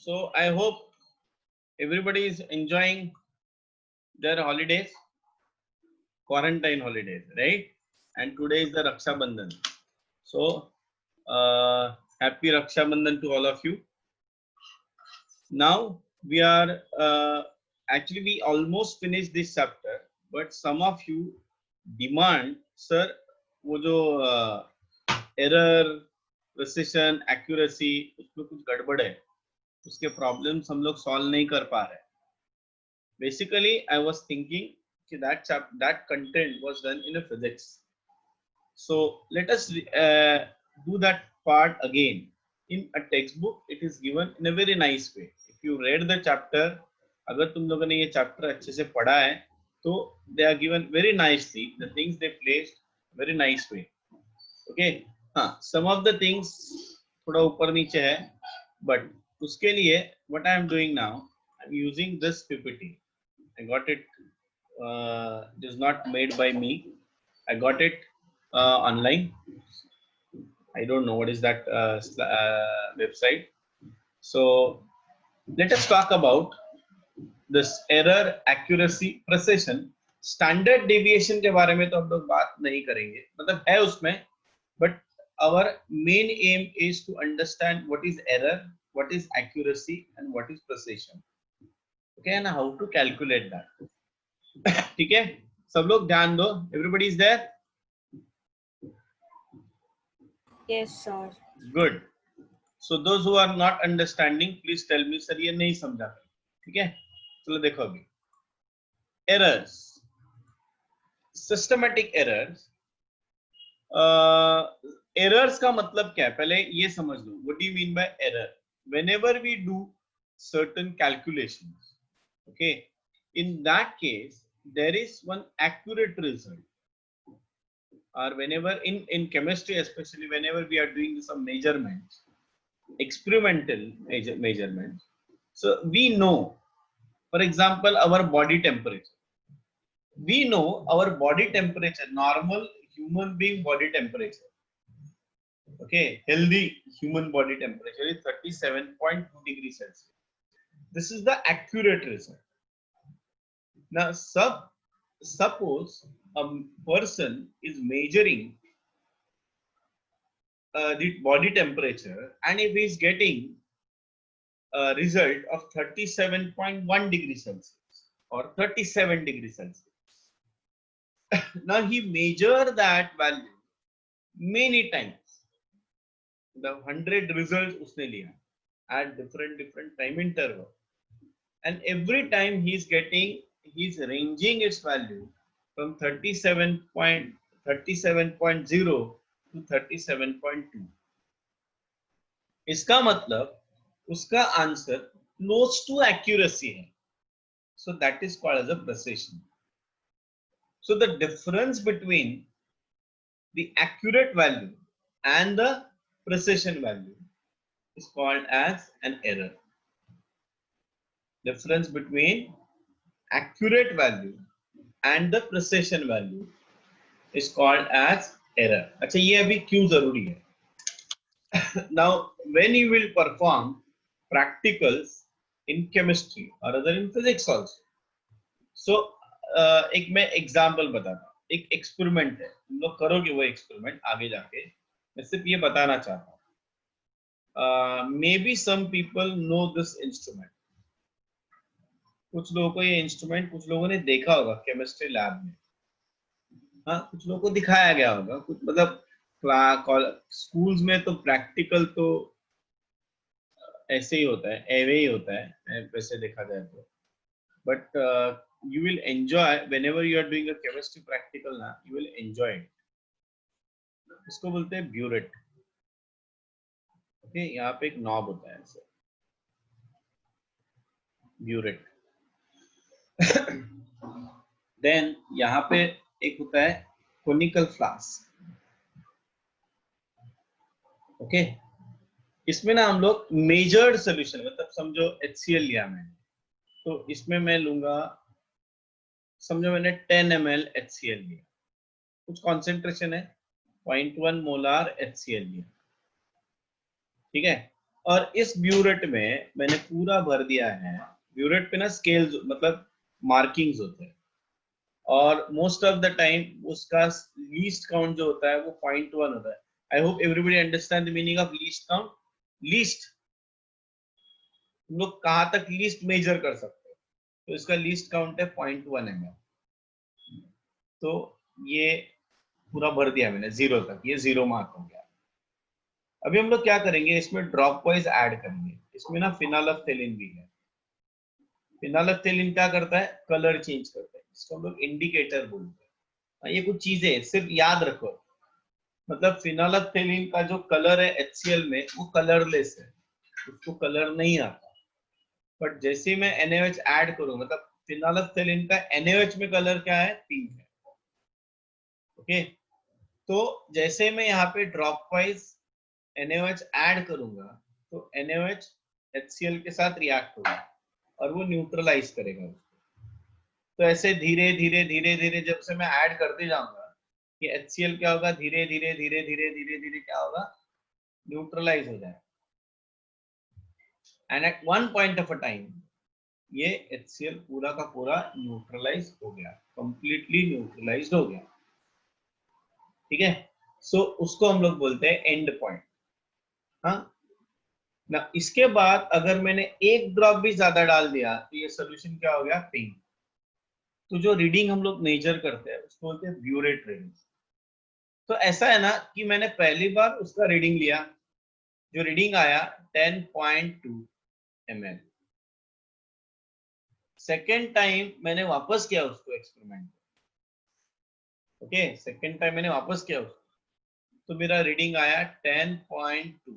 So I hope everybody is enjoying their holidays, quarantine holidays, right? And today is the Raksha Bandhan. So happy Raksha Bandhan to all of you. Now we are actually we almost finished this chapter, but some of you demand, sir, वो जो error, precision, accuracy उसमें कुछ गड़बड़ है, उसके problems हम लोग solve नहीं कर पा रहे. Basically, I was thinking that content was done in a physics. So let us do that part again. In a textbook, it is given in a very nice way. If you read the chapter, अगर तुम लोगों ने ये chapter अच्छे से पढ़ा है, तो they are given very nicely. The things they placed very nice way. Okay. हाँ, some of the things थोड़ा ऊपर नीचे है, but उसके लिए what I am doing now, I am using this PPT. I got it. It is not made by me. I got it online. I don't know what is that website. So let us talk about this error, accuracy, precision. Standard deviation के बारे में तो हम लोग बात नहीं करेंगे, मतलब है उसमें, but our main aim is to understand what is error, what is accuracy, and what is precision. Okay, and how to calculate that. ठीक है, सब लोग ध्यान दो. Everybody is there? Yes, sir. Good. So those who are not understanding, please tell me, sir ये नहीं समझा. ठीक है, चलो देखो अभी. Errors, systematic errors. Errors का मतलब क्या है, पहले ये समझ लो. What do you mean by error? Whenever we do certain calculations, okay, in that case there is one accurate result. Or whenever in chemistry, especially whenever we are doing some measurements, experimental measurements, so we know, for example, our body temperature. We know our body temperature, normal human being body temperature, okay, healthy human body temperature is 37.2 degrees Celsius. This is the accurate result. Now suppose a person is measuring the body temperature, and if he is getting a result of 37.1 degrees Celsius or 37 degrees Celsius, now he measure that value many times. The 100 results उसने लिया at different time interval, and every time he is getting, he is ranging its value from 37.0 to 37.2. इसका मतलब उसका answer close to accuracy है. So that is called as a precision. So the difference between the accurate value and the precision value is called as an error. Difference between accurate value and the precision value is called as error. अच्छा, ये अभी क्यों जरूरी है? Now when you will perform practicals in chemistry or other in physics also, so एक मैं example बताता हूँ. एक एक्सपेरिमेंट है, तुम लोग करोगे वो एक्सपेरिमेंट आगे जाके. मैं सिर्फ ये बताना चाहता हूँ. May be some people know this instrument. कुछ लोगों को ये इंस्ट्रूमेंट, कुछ लोगों ने देखा होगा केमिस्ट्री लैब में. हाँ, कुछ लोगों को दिखाया गया होगा. कुछ मतलब स्कूल्स में तो प्रैक्टिकल तो ऐसे ही होता है, एवे ही होता है वैसे देखा जाए तो. But you will enjoy whenever you are doing a chemistry practical ना, you will enjoy it. इसको बोलते हैं ब्यूरेट. ओके, यहाँ पे एक नॉब होता है ऐसे, ब्यूरेट. देन यहाँ पे एक होता है कोनिकल फ्लास्क. ओके, इसमें ना हम लोग मेजर्ड सोल्यूशन, मतलब समझो HCl लिया मैंने, तो इसमें मैं लूंगा, समझो मैंने 10 ml HCl लिया, कुछ कॉन्सेंट्रेशन है 0.1 मोलार HCl लिया. ठीक है, और इस ब्यूरेट में मैंने पूरा भर दिया है। ब्यूरेट पे ना स्केल्स मतलब मार्किंग्स होते हैं, और मोस्ट ऑफ द टाइम उसका लीस्ट काउंट जो होता है वो 0.1 होता है। I hope everybody understand the meaning of least count. Least, तुम लोग कहाँ तक लीस्ट मेजर कर सकते हो, तो इसका लीस्ट काउंट है 0.1 ml। तो ये पूरा भर दिया मैंने 0 तक, ये 0 मार्क हो गया। अभी हम लोग क्या करेंगे, इसमें ड्रॉप वाइज ऐड करेंगे। इसमें ना फिनाइलफ्थैलीन भी है। फिनाइलफ्थैलीन क्या करता है, कलर चेंज करता है, इसको हम लोग इंडिकेटर बोलते हैं। ये कुछ चीजें सिर्फ याद रखो, मतलब फिनाइलफ्थैलीन का जो कलर है HCl में वो कलरलेस है, उसको कलर नहीं आता। बट जैसे ही मैं NaOH ऐड करूं, मतलब फिनाइलफ्थैलीन का NaOH में कलर क्या है, पिंक है। ओके, तो जैसे मैं यहाँ पे ड्रॉप वाइज NaOH ऐड करूंगा तो NaOH HCl के साथ रिएक्ट होगा और वो न्यूट्रलाइज करेगा उसको। तो ऐसे धीरे धीरे धीरे धीरे जब से मैं ऐड करते जाऊंगा, ये HCl क्या होगा, धीरे धीरे धीरे धीरे धीरे धीरे क्या होगा, न्यूट्रलाइज हो जाएगा। And at one point of a time ये HCl पूरा का पूरा न्यूट्रलाइज हो गया, कंप्लीटली न्यूट्रलाइज हो गया। ठीक है, सो उसको हम लोग बोलते हैं एंड पॉइंट। हाँ ना, इसके बाद अगर मैंने एक ड्रॉप भी ज्यादा डाल दिया तो ये सोल्यूशन क्या हो गया, पिंक। तो जो रीडिंग हम लोग मेजर करते हैं उसको बोलते हैं ब्यूरेट रीडिंग। तो ऐसा है ना कि मैंने पहली बार उसका रीडिंग लिया, जो रीडिंग आया 10.2 ml। सेकेंड टाइम मैंने वापस किया उसको एक्सपेरिमेंट। ओके, सेकेंड टाइम मैंने वापस किया उसको, तो मेरा रीडिंग आया 10.2।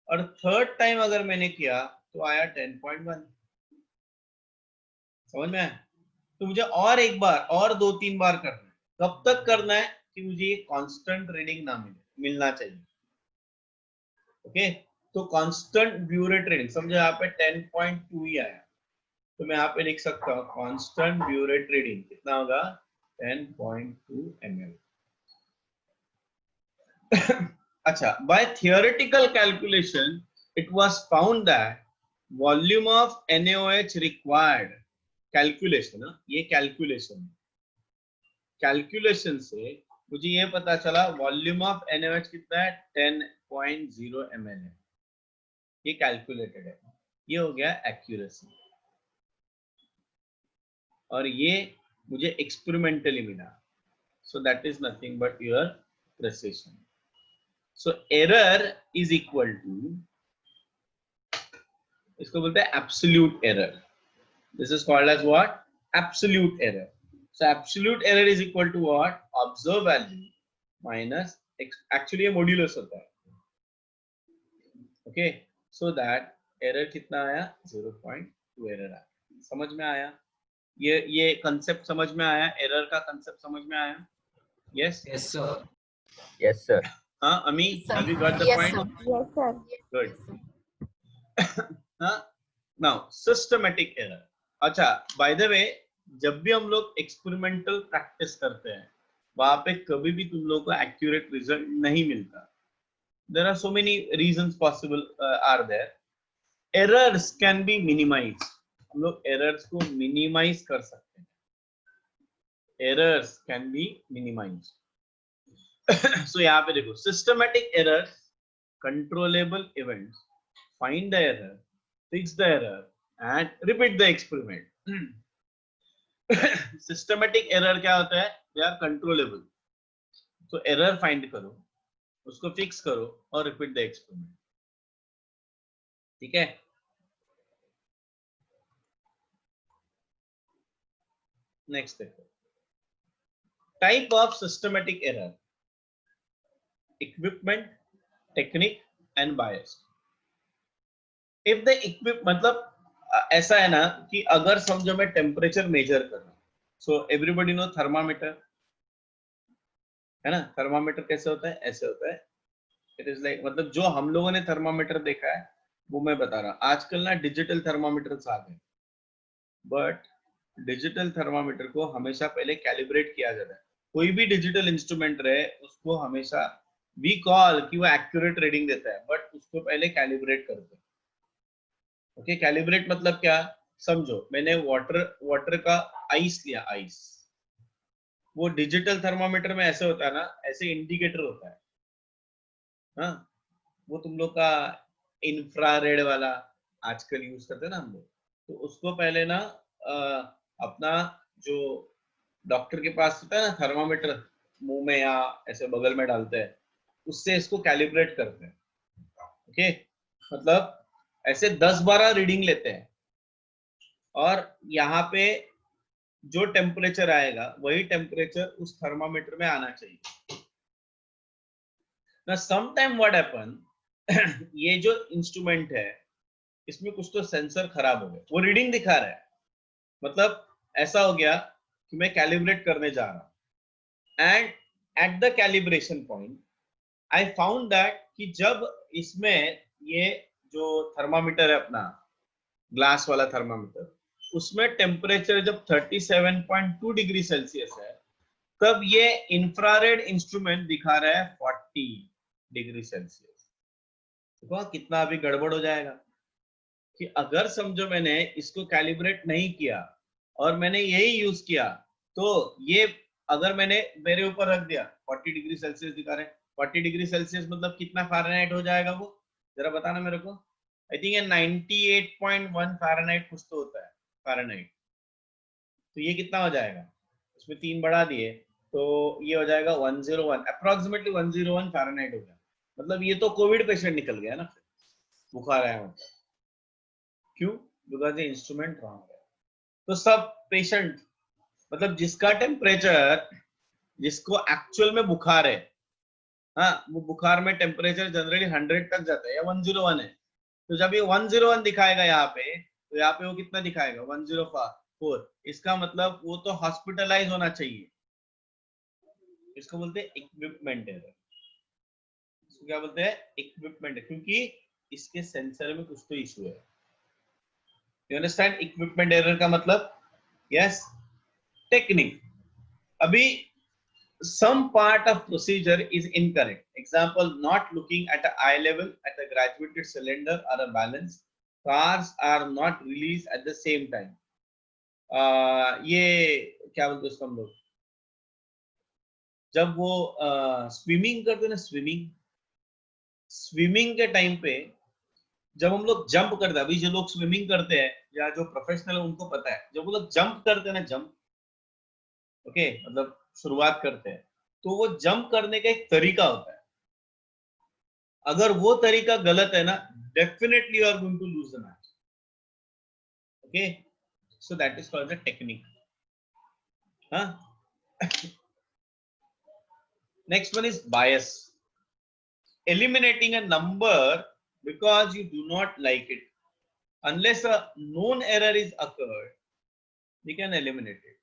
और थर्ड टाइम अगर मैंने किया तो आया 10.1। समझ में आया? तो मुझे और एक बार और 2-3 बार करना है। कब तक करना है कि मुझे ये कांस्टेंट रीडिंग ना मिलना चाहिए। ओके, तो कांस्टेंट ब्यूरेट रीडिंग समझो, यहाँ पे 10.2 ही आया, तो मैं यहाँ पे लिख सकता हूँ कांस्टेंट ब्यूरेट रीडिंग कितना होगा, 10.2 ml। अच्छा, by theoretical calculation it was found that volume of NaOH required, calculation, ये कैलकुलेशन से मुझे ये पता चला वॉल्यूम ऑफ NaOH कितना है, 10.0 ml है। ये कैलकुलेटेड है, ये हो गया एक्यूरेसी। और ये मुझे एक्सपेरिमेंटली मिला, so that is nothing but your precision. So error is equal to, इसको बोलते हैं absolute error. This is called as what, absolute error. So absolute error is equal to what, observed value minus actually ये modulus होता है। Okay, so that error कितना आया, 0.2 error आया। समझ में आया? ये कंसेप्ट समझ में आया? एरर का कंसेप्ट समझ में आया? Yes Yes, sir. Yes, sir. हाँ अमी, have you got the Yes, point? sir. Yes, sir. Good. हाँ, now systematic error। अच्छा, by the way, जब भी हम लोग एक्सपेरिमेंटल प्रैक्टिस करते हैं वहां पे कभी भी तुम लोगों को एक्यूरेट रिजल्ट नहीं मिलता। There are so many reasons possible are there. Errors can be minimized, हम लोग errors को minimize कर सकते हैं। Errors can be minimized। so यहाँ पे देखो, systematic errors, controllable events, find the error, fix the error and repeat the experiment। Systematic error क्या होता है, दे आर कंट्रोलेबल। तो एरर फाइंड करो, उसको फिक्स करो और रिपीट द एक्सपेरिमेंट। ठीक है, नेक्स्ट देखो, type of systematic error, equipment, technique and bias. If the equip मतलब ऐसा है ना कि अगर समझो मैं टेम्परेचर मेजर कर रहा हूं, सो एवरीबॉडी नो थर्मामीटर है ना। थर्मामीटर कैसे होता है, ऐसे होता है। इट इज लाइक, मतलब जो हम लोगों ने थर्मामीटर देखा है वो मैं बता रहा हूं। आजकल ना डिजिटल थर्मामीटर आ गए, बट डिजिटल थर्मामीटर को हमेशा पहले कैलिब्रेट किया जाता है। कोई भी डिजिटल इंस्ट्रूमेंट रहे उसको हमेशा वी कॉल कि वो एक्यूरेट रीडिंग देता है, बट उसको पहले कैलिब्रेट करते हैं। ओके, कैलिब्रेट मतलब क्या, समझो मैंने वाटर का आइस लिया, आइस, वो डिजिटल थर्मामीटर में ऐसे होता है ना, ऐसे इंडिकेटर होता है, हाँ, वो तुम लोग का इंफ्रारेड वाला आजकल यूज करते हैं ना हम लोग, तो उसको पहले ना अपना जो डॉक्टर के पास होता है ना थर्मामीटर, मुंह में या ऐसे बगल में डालते हैं, उससे इसको कैलिब्रेट करते हैं। ओके, मतलब ऐसे 10-12 रीडिंग लेते हैं और यहाँ पे जो टेम्परेचर आएगा वही टेम्परेचर उस थर्मामीटर में आना चाहिए ना। सम टाइम व्हाट हैपन, ये जो इंस्ट्रूमेंट है इसमें कुछ तो सेंसर खराब हो गया, वो रीडिंग दिखा रहा है, मतलब ऐसा हो गया कि मैं कैलिब्रेट करने जा रहा हूं and at the calibration point I found that कि जब इसमें ये जो थर्मामीटर है अपना ग्लास वाला थर्मामीटर, उसमें टेम्परेचर जब 37.2 डिग्री सेल्सियस है, तब ये इंफ्रारेड इंस्ट्रूमेंट दिखा रहा है 40 डिग्री सेल्सियस। देखो कितना अभी गड़बड़ हो जाएगा कि अगर समझो मैंने इसको कैलिब्रेट नहीं किया और मैंने यही यूज किया, तो ये अगर मैंने मेरे ऊपर रख दिया 40 डिग्री सेल्सियस दिखा रहे हैं, 40 डिग्री सेल्सियस मतलब कितना फ़ारेनहाइट हो जाएगा वो, जरा बताना मेरे को। आई थिंक 98.1 फ़ारेनहाइट कुछ तो होता है फ़ारेनहाइट, तो ये कितना हो जाएगा, उसमें 3 बढ़ा दिए तो ये हो जाएगा 101, अप्रोक्सीमेटली 101 फ़ारेनहाइट हो गया। मतलब ये तो कोविड पेशेंट निकल गया ना, बुखार आया मतलब, क्यों, बिकॉज ये इंस्ट्रूमेंट रॉन्ग है। तो सब पेशेंट, मतलब जिसका टेम्परेचर, जिसको एक्चुअल में बुखार है, हाँ, वो बुखार में टेम्परेचर जनरली 100 तक जाता है या 101 है, तो जब ये 101 दिखाएगा यहाँ पे, तो यहाँ पे वो कितना दिखाएगा 104, इसका मतलब वो तो हॉस्पिटलाइज होना चाहिए। इसको बोलते हैं इक्विपमेंट एरर, इसको क्या बोलते हैं, इक्विपमेंट, क्योंकि इसके सेंसर में कुछ तो इशू है। यू अंडरस्टैंड इक्विपमेंट एरर का मतलब, यस, टेक्निक। अभी some part of procedure is incorrect. Example, not looking at a eye level at a graduated cylinder or a balance. Cars are not released at the same time. ये क्या बोलते हैं उसको हम लोग, जब वो स्विमिंग करते हैं ना, स्विमिंग के टाइम पे जब हम लोग जंप करते हैं, अभी जो लोग स्विमिंग करते हैं या जो प्रोफेशनल है उनको पता है, जब वो लोग जंप करते हैं ना, जंप, ओके, मतलब शुरुआत करते हैं, तो वो जंप करने का एक तरीका होता है, अगर वो तरीका गलत है ना, definitely you are going to lose the match. Okay, so that is called the technique. हाँ, next one is bias, eliminating a number because you do not like it. Unless a known error is occurred, we can eliminate it.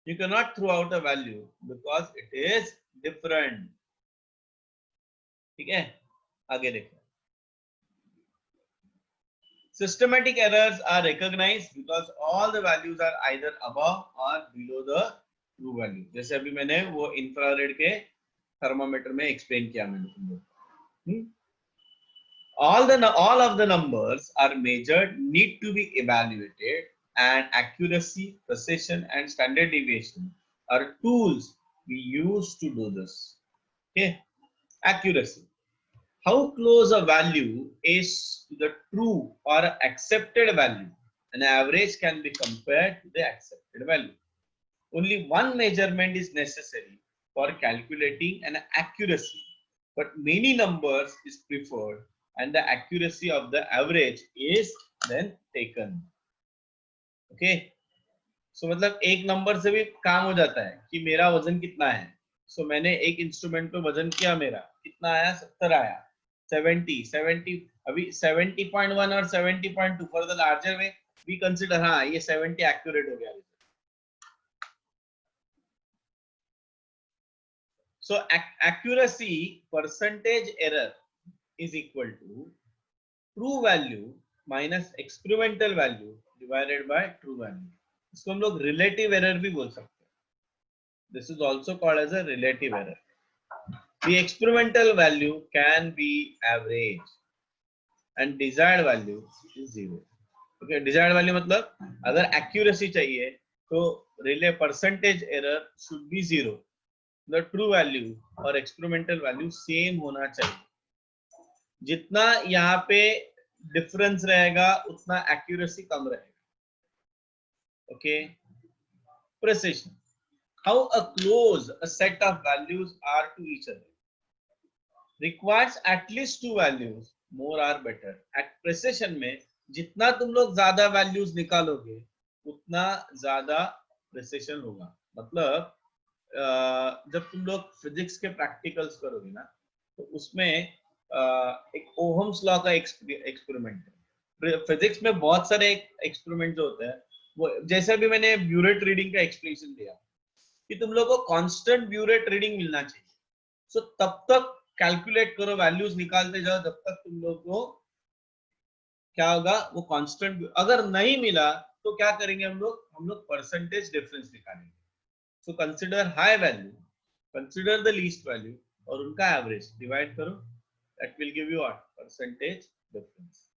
You cannot throw out a value because it is different. ठीक है, आगे देखो। Systematic errors are recognized because all the values are either above or below the true value. जैसे अभी मैंने वो infrared के thermometer में एक्सप्लेन किया मैंने तुम लोग। all of the numbers are measured, need to be evaluated, and accuracy, precision, and standard deviation are tools we use to do this. Okay, accuracy. How close a value is to the true or accepted value. An average can be compared to the accepted value. Only one measurement is necessary for calculating an accuracy, but many numbers is preferred and the accuracy of the average is then taken. Okay, so मतलब एक number से भी काम हो जाता है कि मेरा वजन कितना है। so मैंने एक इंस्ट्रूमेंट पे वजन किया, मेरा कितना आया, 70 आया, 70 अभी 70.1 और 70.2 for the larger way we consider, हाँ ये 70 एक्यूरेट हो गया। So accuracy percentage error is equal to true value minus experimental value divided by true value. इसको हम लोग relative error भी बोल सकते हैं. This is also called as a relative error. The experimental value can be average. and desired value is 0. Okay, desired value मतलब अगर accuracy चाहिए तो relay percentage error should be 0. The true value और experimental value same होना चाहिए. जितना यहाँ पे difference रहेगा उतना accuracy कम रहेगा. Okay, precision. How close a set of values are to each other requires at least two values, more are better. At precision में जितना तुम लोग ज्यादा values निकालोगे उतना ज्यादा precision होगा. मतलब जब तुम लोग फिजिक्स के प्रैक्टिकल्स करोगे ना तो उसमें एक ओहम्स लॉ का एक्सपेरिमेंट है. फिजिक्स में बहुत सारे एक्सपेरिमेंट जो होते हैं वो जैसे भी मैंने ब्यू रेट रीडिंग का एक्सप्लेनेशन दिया कि तुम लोग को कांस्टेंट ब्यू रेट रीडिंग मिलना चाहिए. सो तब तक कैलकुलेट करो, वैल्यूज निकालते जाओ जब तक तुम लोग को क्या होगा वो कांस्टेंट. अगर नहीं मिला तो क्या करेंगे हम लोग परसेंटेज डिफरेंस निकालेंगे. So consider high value, consider the least value और उनका एवरेज डिवाइड करो. That will give you what percentage difference.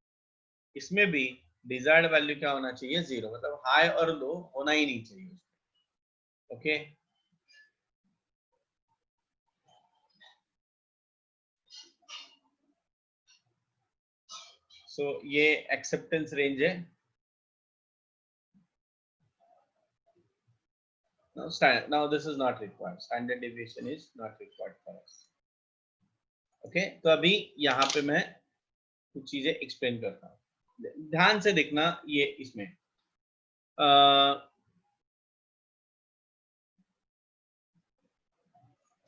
इसमें भी डिजायर्ड वैल्यू क्या होना चाहिए 0. मतलब हाई और लो होना ही नहीं चाहिए. ओके सो ये एक्सेप्टेंस रेंज है. Now this is not required. Standard deviation is not required for us. Okay, तो अभी यहाँ पे मैं कुछ चीजें एक्सप्लेन करता हूँ. ध्यान से देखना ये इसमें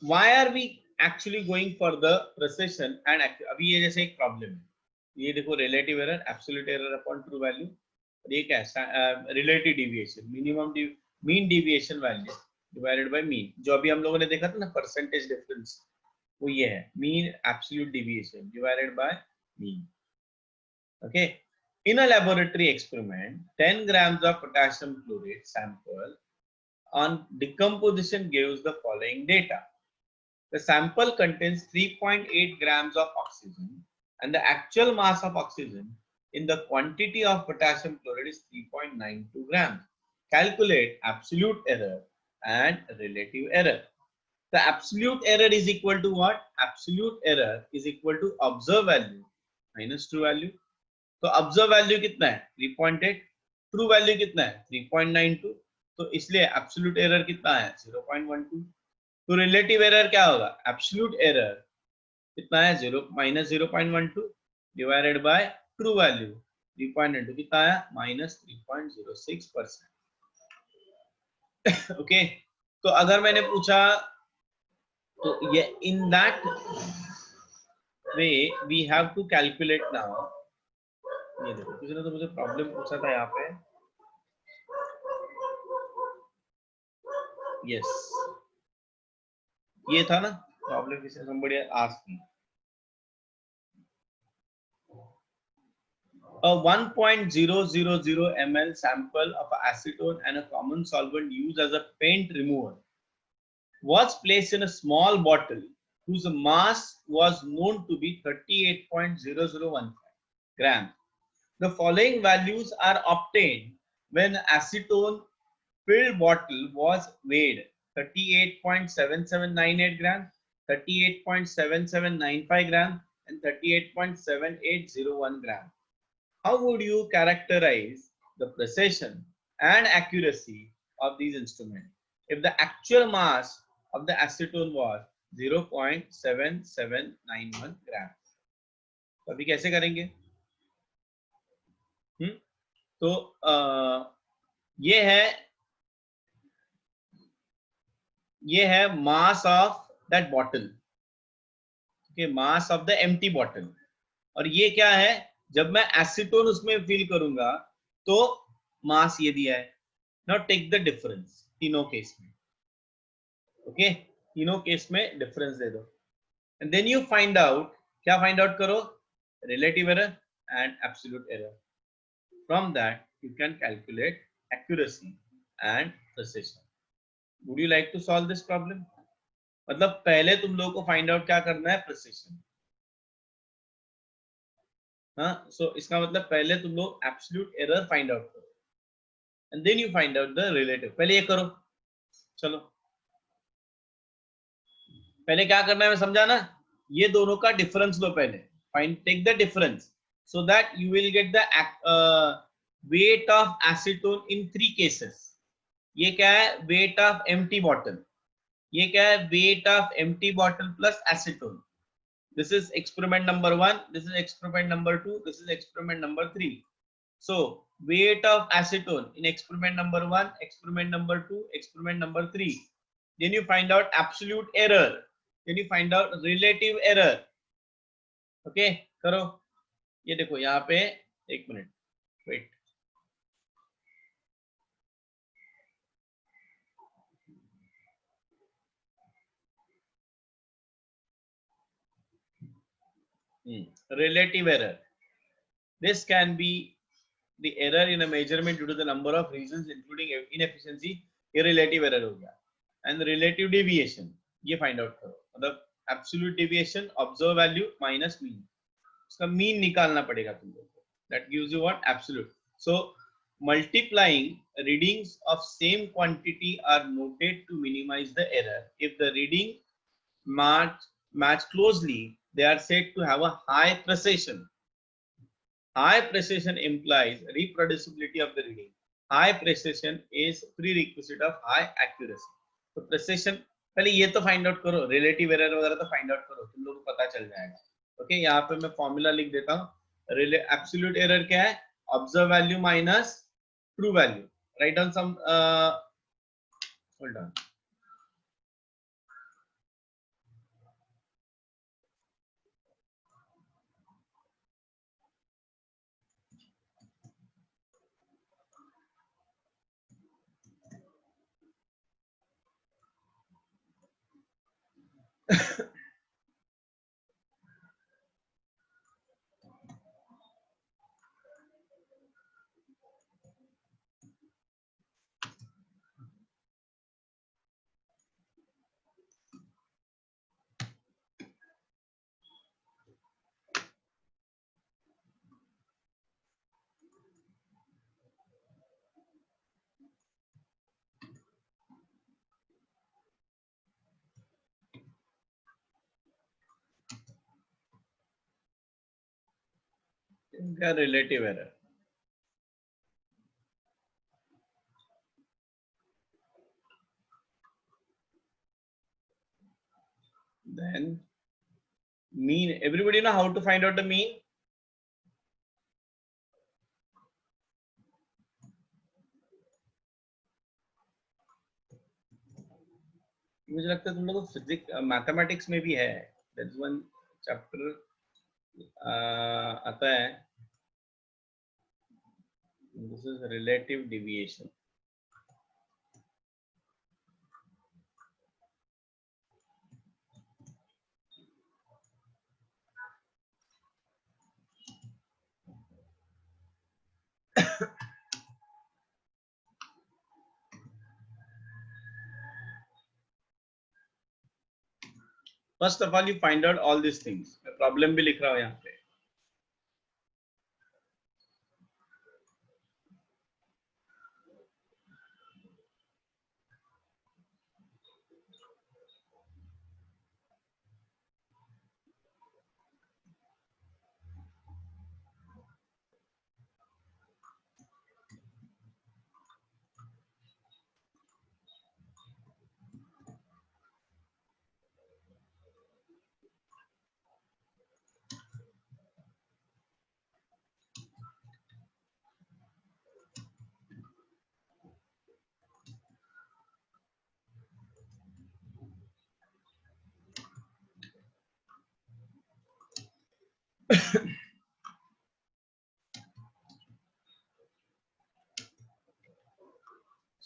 why are we actually going for the precision and अभी ये जैसे एक प्रॉब्लम है. ये देखो relative error, absolute error upon true value और ये क्या है relative deviation, minimum mean deviation value divided by mean. जो अभी हम लोगों ने देखा था ना परसेंटेज डिफरेंस वो ये है mean absolute deviation divided by mean. Okay, in a laboratory experiment 10 grams of potassium chlorate sample on decomposition gives the following data. The sample contains 3.8 grams of oxygen and the actual mass of oxygen in the quantity of potassium chloride is 3.92 grams. Calculate absolute error and relative error. The absolute error is equal to what? Absolute error is equal to observed value minus true value. तो observe value कितना है 3.8, true value कितना है 3.92. तो इसलिए absolute error कितना है 0.12. तो रिलेटिव एरर क्या होगा एब्सोल्यूट एरर कितना है 0 minus 0.12 divided by true value 3.92 कितना है माइनस 3.06%. ओके, तो अगर मैंने पूछा तो ये in that way we have to calculate now. ये देखो किसी ने तो मुझे प्रॉब्लम पूछा था यहाँ पे. यस ये था ना प्रॉब्लम, किसी ने somebody asked me. A 1.000 ml sample of acetone and a common solvent used as a paint remover was placed in a small bottle whose mass was known to be 38.0015 grams. The following values are obtained when acetone filled bottle was weighed 38.7798 grams, 38.7795 grams, and 38.7801 grams. How would you characterize the precision and accuracy of these instruments if the actual mass of the acetone was 0.7791 grams? तो अभी कैसे करेंगे? तो ये है mass of that bottle. Okay, mass of the empty bottle. और ये क्या है जब मैं एसीटोन उसमें फिल करूंगा तो मास ये दिया है. नाउ टेक द डिफरेंस तीनों केस में. ओके, तीनों केस में डिफरेंस दे दो and then you find out. क्या फाइंड आउट करो relative error and absolute error. From that, you can calculate accuracy and precision. Would you like to solve this problem? मतलब पहले तुम लोगों को find out क्या करना है precision. हाँ, सो इसका मतलब पहले तुम लोग एब्सोल्यूट एरर फाइंड आउट करो and then you find out the relative. पहले ये करो, चलो पहले क्या करना है मैं समझा ना, ये दोनों का डिफरेंस लो पहले, find take the difference so that you will get the weight of acetone in 3 cases. ये क्या है, वेट ऑफ एम्प्टी बॉटल, ये क्या है, weight of empty bottle plus acetone. This is experiment number 1, this is experiment number 2, this is experiment number 3. So weight of acetone in experiment number 1, experiment number 2, experiment number 3. Then you find out absolute error, then you find out relative error. Okay, करो। ये देखो यहाँ पे, एक minute wait, relative error, this can be the error in a measurement due to the number of reasons including inefficiency, ये relative error हो गया। and relative deviation ये find out करो, मतलब absolute deviation observed value minus mean, उसका mean निकालना पड़ेगा तुम लोग को, that gives you what, absolute। so multiplying readings of same quantity are noted to minimize the error. If the reading match closely, they are said to have a high precision. High precision implies reproducibility of the reading. High precision is prerequisite of high accuracy. तो precision पहले ये तो find out करो, relative error वगैरह तो find out करो, तुम लोगों को पता चल जाएगा। ओके, यहाँ पे मैं फॉर्मूला लिख देता हूँ। एब्सोल्यूट एरर क्या है, observed value minus true value. Write down some, hold on, इनका relative error. Then mean, everybody know how to find out the mean? मुझे लगता है तुम लोग फिजिक्स मैथमेटिक्स में भी है, दैट्स वन चैप्टर आता है, this is relative deviation. First of all you find out all this things, मैं प्रॉब्लम भी लिख रहा हूँ यहाँ पे।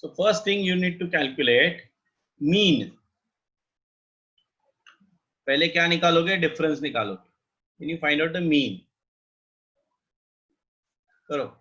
So first thing you need to calculate mean। पहले क्या निकालोगे, डिफरेंस निकालोगे, then you find out the mean। करो।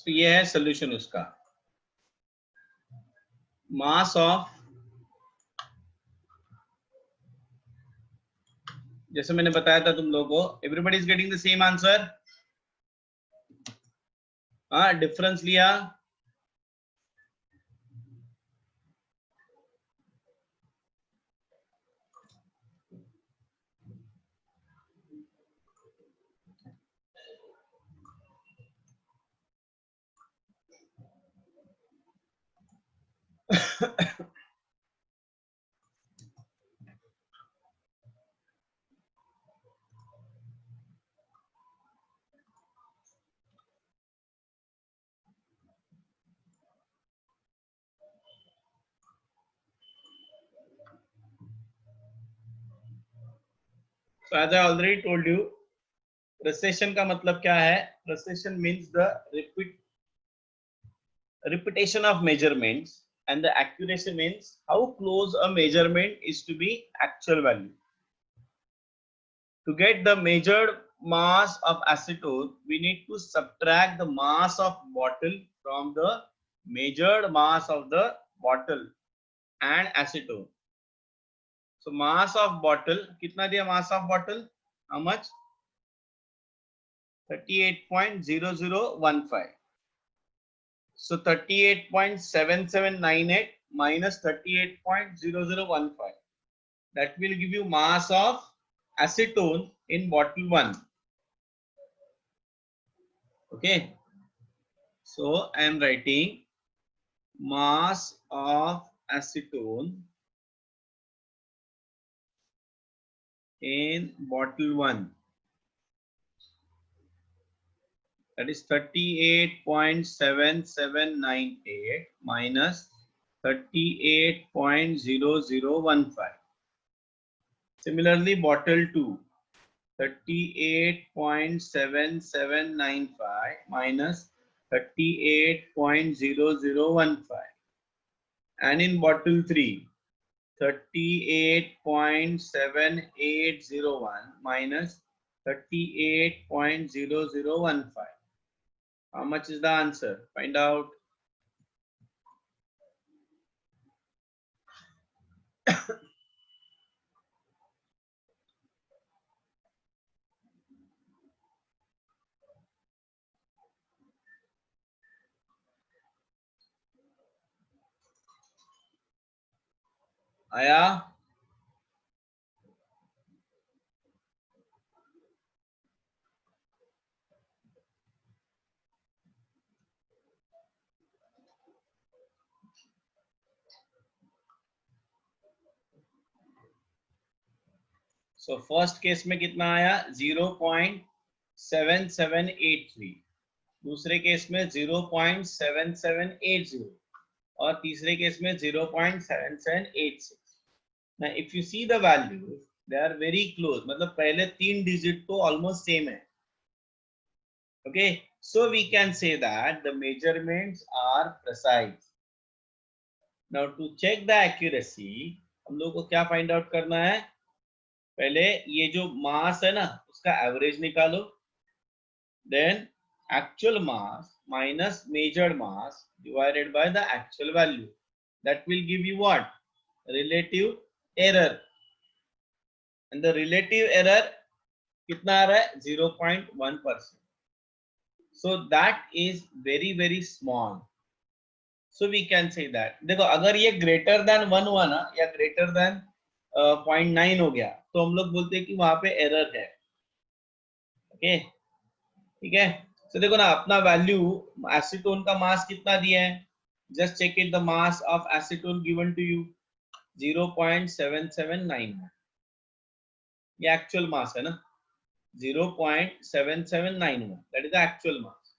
तो ये है सोल्यूशन उसका। मास ऑफ, जैसे मैंने बताया था तुम लोगों को, everybody is getting the same answer. हाँ, डिफरेंस लिया। So as I already told you, precision का मतलब क्या है? Precision means the repetition of measurements, and the accuracy means how close a measurement is to be actual value. To get the measured mass of acetone, we need to subtract the mass of bottle from the measured mass of the bottle and acetone. So mass of bottle, कितना दिया mass of bottle? How much? 38.0015. So 38.7798 minus 38.0015. That will give you mass of acetone in bottle 1. Okay. So I am writing mass of acetone in bottle 1. That is 38.7798 minus 38.0015. Similarly, bottle 2, 38.7795 minus 38.0015. And in bottle 3, 38.7801 minus 38.0015. How much is the answer? Find out. आया? So first case में कितना आया? 0.7783. दूसरे case में 0.7780 और तीसरे case में 0.7786. Now if you see the values, they are very close. मतलब पहले तीन डिजिट तो almost same है. Okay, so we can say that the measurements are precise. Now to check the accuracy, हम लोग को क्या find out करना है? पहले ये जो मास है ना, उसका एवरेज निकालो. Then actual mass minus measured mass divided by the actual value. That will give you what? Relative error. And the relative error कितना आ रहा है? 0.1%. So that is very very small. So we can say that. देखो अगर ये greater than 1 हुआ ना या greater than 0.9 हो गया तो हम लोग बोलते हैं कि वहां पे एरर है. ओके, ठीक है. तो देखो ना, अपना वैल्यू एसीटोन का मास कितना दिया है? Just check it, the mass of acetone given to you 0.779. ये एक्चुअल मास है ना, 0.7791. That is the actual mass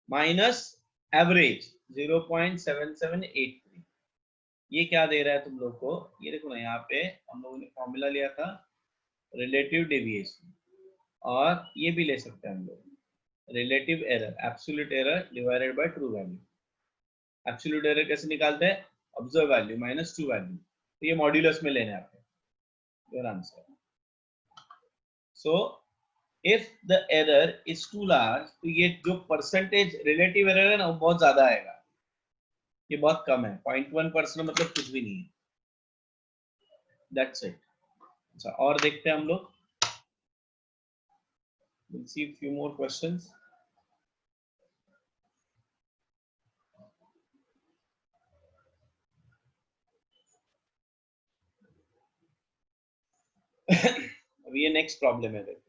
minus average 0.7783. ये क्या दे रहा है तुम लोग को? ये देखो ना, यहाँ पे हम लोगों ने फॉर्मूला लिया था रिलेटिव डेविएशन, और ये भी ले सकते हैं हम लोग relative error, absolute error divided by true value. Absolute error कैसे निकालते हैं? Observe value minus true value. तो ये मॉड्यूलस में लेना है आपको. Your answer. So if the error is too large, तो ये जो परसेंटेज रिलेटिव एरर है ना वो बहुत ज्यादा आएगा, ये बहुत कम है, 0.1% मतलब कुछ भी नहीं है। That's it. अच्छा, और देखते हैं हम लोग, we'll see a few more questions. अभी ये नेक्स्ट प्रॉब्लम है, देखो।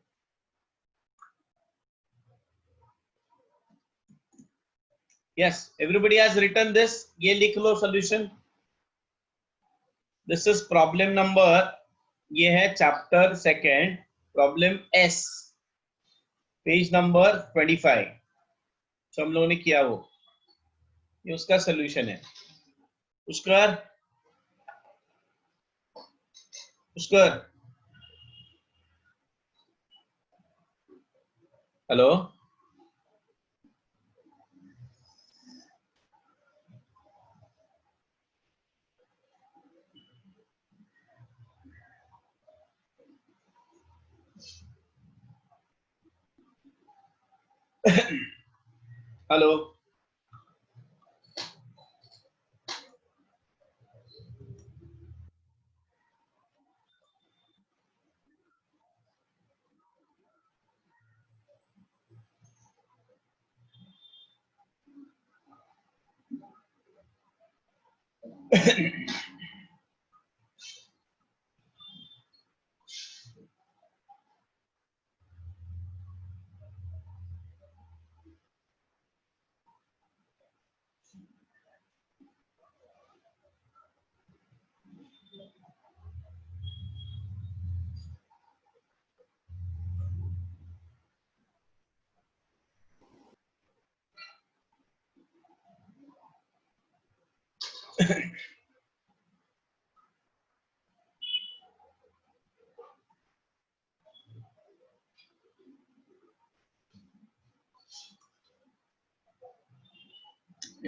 Yes, everybody has written this, ये लिख लो solution. This is problem number, ये है chapter second, problem S, page number 25, जो हम लोगों ने किया वो, ये उसका सोल्यूशन है। पुष्कर, पुष्कर, हेलो। हेलो।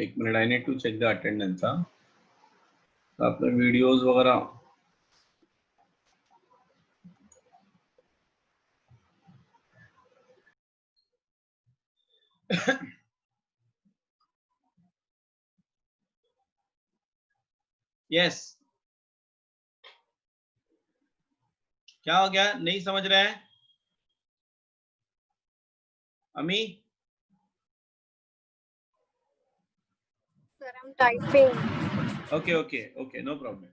एक minute, I need to check the attendance. हाँ, आपने वीडियोस वगैरह यस। क्या हो गया, नहीं समझ रहे हैं अमी? Sir, I'm typing. Okay okay okay, no problem.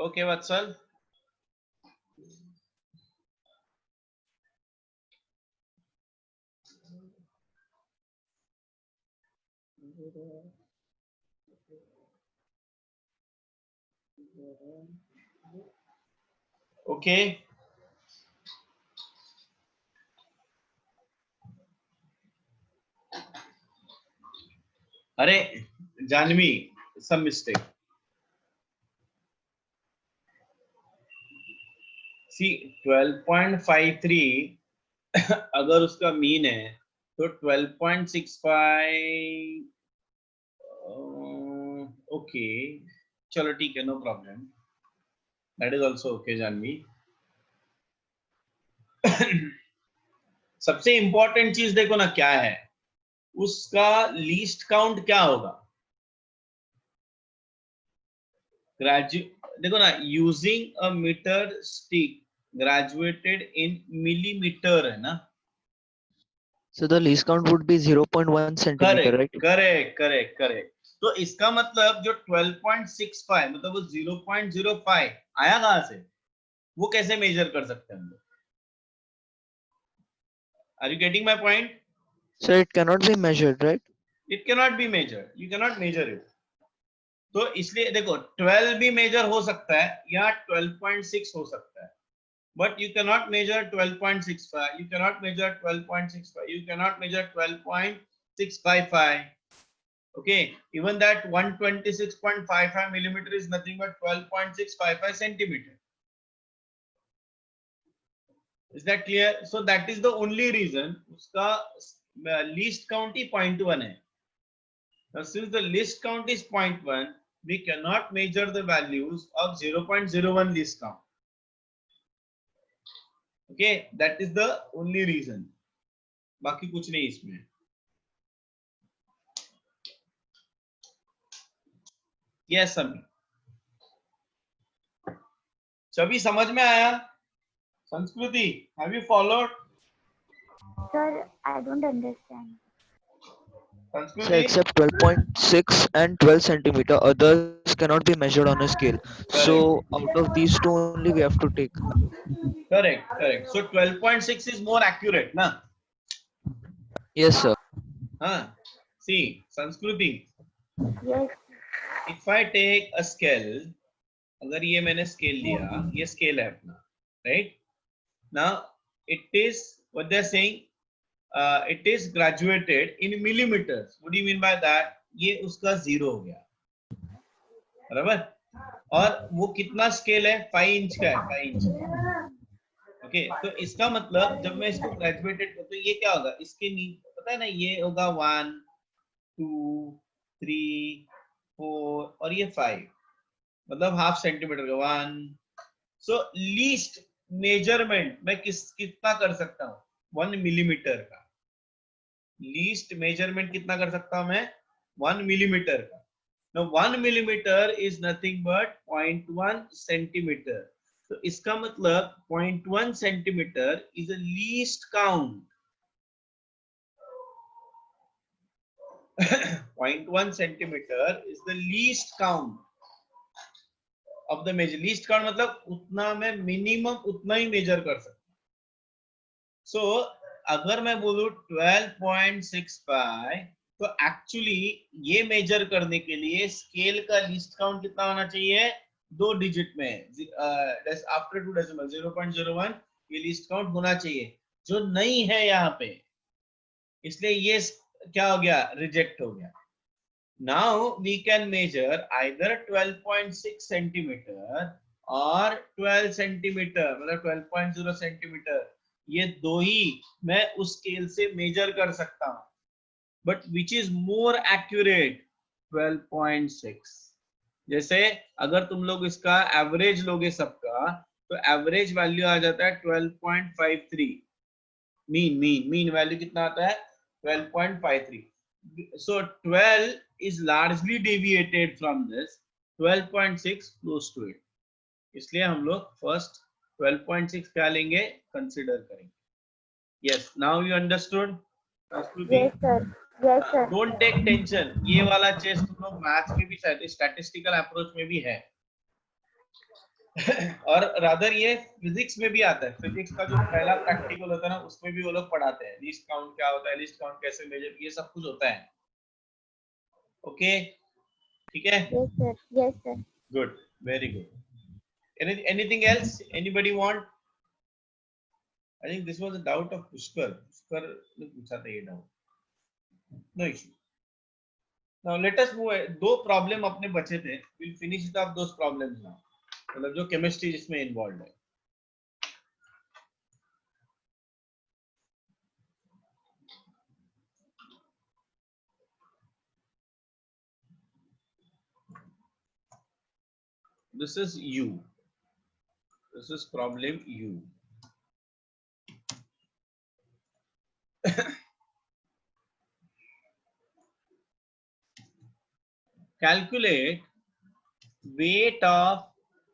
Okay Vatsal, okay. अरे जानवी, सम मिस्टेक। सी 12.53 अगर उसका मीन है तो 12.65, ओके, चलो ठीक है, no problem, that is also okay Janvi. सबसे इंपॉर्टेंट चीज देखो ना क्या है, उसका लीस्ट काउंट क्या होगा। देखो ना, using a metre stick graduated in millimetre है ना। So the least count would be 0.1 centimeter, right? Correct correct correct correct. तो इसका मतलब जो 12.65 मतलब वो 0.05 आया कहां से, वो कैसे मेजर कर सकते हैं हम लोग? Are you getting my point? So it cannot be measured, right? It cannot be measured, you cannot measure it. तो इसलिए देखो 12 भी मेजर हो सकता है या 12.6 हो सकता है, but you cannot measure 12.65, you cannot measure 12.65, you cannot measure 12.655. Okay, even that 126.55 millimeter is nothing but 12.655 centimeter. Is that clear? So that is the only reason uska least count ही 0.1 है. Now since the least count is 0.1, we cannot measure the values of 0.01 least count. Okay, that is the only reason. बाकी कुछ नहीं इसमें. Yes, Sami. सभी समझ में आया? संस्कृति, have you followed? Sir, I don't understand. So संस्कृति, except 12.6 and 12 centimeter, others cannot be measured on a scale. So out of these two only we have to take. correct, correct. So 12.6 is more accurate, na? Yes, sir. हाँ. See, संस्कृति, Yes, if I take a scale, अगर ये मैंने scale लिया, ये scale है अपना, right? Now it is what they're saying. It is graduated in millimeters. What do you mean by that? ये उसका 0 हो गया, बराबर? और वो कितना स्केल है? 5 इंच का है, 5 इंच का. ओके, तो इसका मतलब जब मैं इसको ग्रेजुएटेड तो ये क्या होगा? इसके नीचे पता है ना, ये होगा 1 2 3 4 और ये 5, मतलब हाफ सेंटीमीटर का 1. सो लीस्ट मेजरमेंट मैं कितना कर सकता हूँ? 1 मिलीमीटर का. लीस्ट मेजरमेंट कितना कर सकता हूं मैं? 1 मिलीमीटर का. Now 1 millimeter is nothing but 0.1 centimeter. तो इसका मतलब 0.1 centimeter is the least count. 0.1 centimeter is the least count of the measure. Least count मतलब उतना मैं मिनिमम उतना ही मेजर कर सकता हूँ. So अगर मैं बोलूं 12.65, तो एक्चुअली ये मेजर करने के लिए स्केल का लीस्ट काउंट कितना होना चाहिए? 2 डिजिट में, आफ्टर 2 डेसिमल 0.01 ये लीस्ट काउंट होना चाहिए, जो नहीं है यहाँ पे, इसलिए ये क्या हो गया? रिजेक्ट हो गया. Now we can measure either 12.6 centimetre और 12 सेंटीमीटर, मतलब 12.0 सेंटीमीटर. ये दो ही मैं उस स्केल से मेजर कर सकता हूं, but which is more accurate? 12.6. जैसे अगर तुम लोग इसका एवरेज लोगे सबका, तो एवरेज वैल्यू आ जाता है 12.53. मीन वैल्यू कितना आता है? 12.53. So 12 is largely deviated from this. 12.6 close to it. इसलिए हम लोग फर्स्ट 12.6 क्या लेंगे? कंसिडर करेंगे. Yes, now you understood? yes, sir. Yes, sir. Don't take tension. ये वाला चेस तुम लोग मैथ्स में भी शायद स्टैटिस्टिकल अप्रोच में भी है. और रादर ये फिजिक्स में भी आता है. फिजिक्स का जो पहला प्रैक्टिकल होता है ना, उसमें भी वो लोग पढ़ाते हैं लीस्ट काउंट क्या होता है, लीस्ट काउंट कैसे मेजर, ये सब कुछ होता है. ओके, ठीक है? Yes, sir. Yes, sir. Good, very good. Anything else? Anybody want? I think this was a doubt of Pushkar. Pushkar ने पूछा था ये doubt. No issue. Now let us move. दो प्रॉब्लम अपने बचे थे. We'll finish it up those problems now. मतलब जो केमिस्ट्री जिसमें इन्वॉल्व है. This is U. This is problem U. Calculate weight of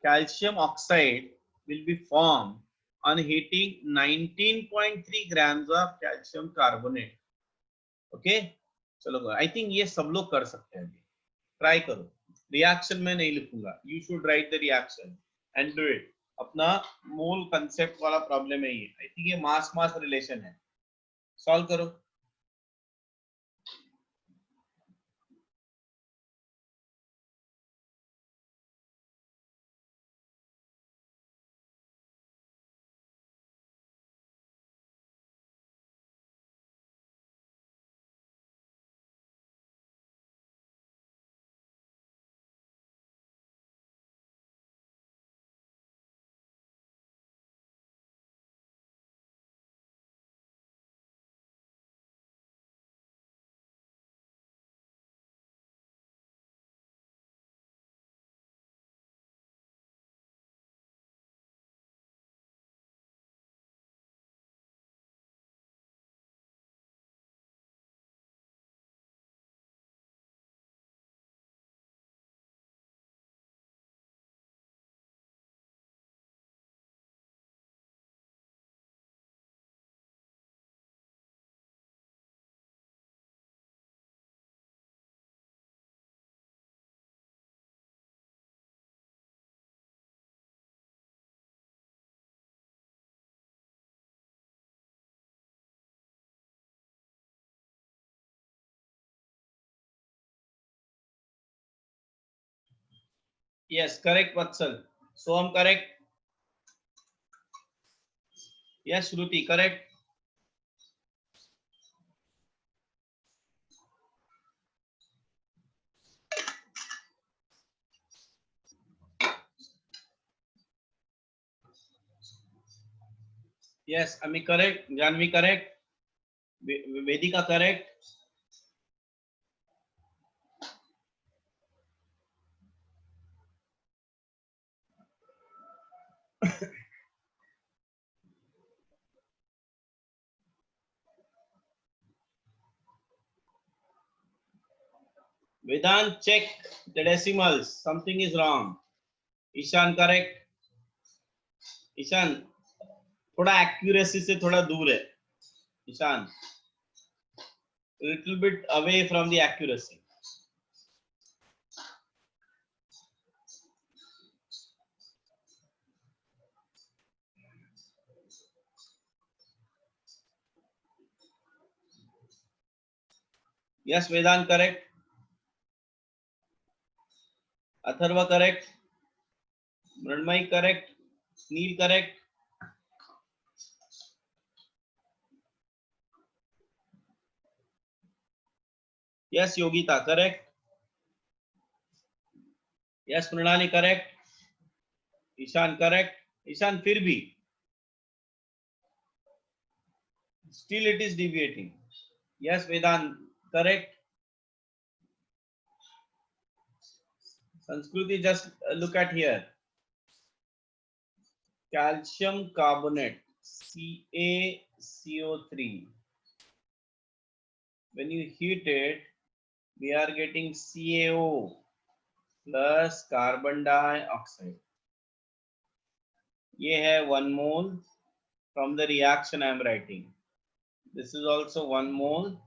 calcium oxide will be formed on heating 19.3 grams of calcium carbonate. Okay, चलो. I think ये सब लोग कर सकते हैं. ट्राई करो. रिएक्शन में नहीं लिखूंगा. You should write the reaction and do it. अपना मूल कंसेप्ट वाला प्रॉब्लम है ये. I think ये मास रिलेशन है. सॉल्व करो. Yes, correct, Vatsal. Soham, correct. Yes, Shruti, correct. Yes, Ami, correct. Janvi, correct. Vedika, correct. Vedant, check the decimals. Something is wrong. Ishaan, correct. Ishaan, थोड़ा accuracy से थोड़ा दूर है. Ishan, little bit away from the accuracy. Yes, Vedant, correct. Atharva, correct. Mrunmai, correct. Neil, correct. Yes, Yogita, correct. Yes, Mrinali, correct. Ishan, correct. Ishan, फिर भी still it is deviating. Yes, Vedant, correct. Sanskruti, just look at here. Calcium carbonate, CaCO3. When you heat it, we are getting CaO plus carbon dioxide. ये है 1 mole from the reaction I am writing. This is also 1 mole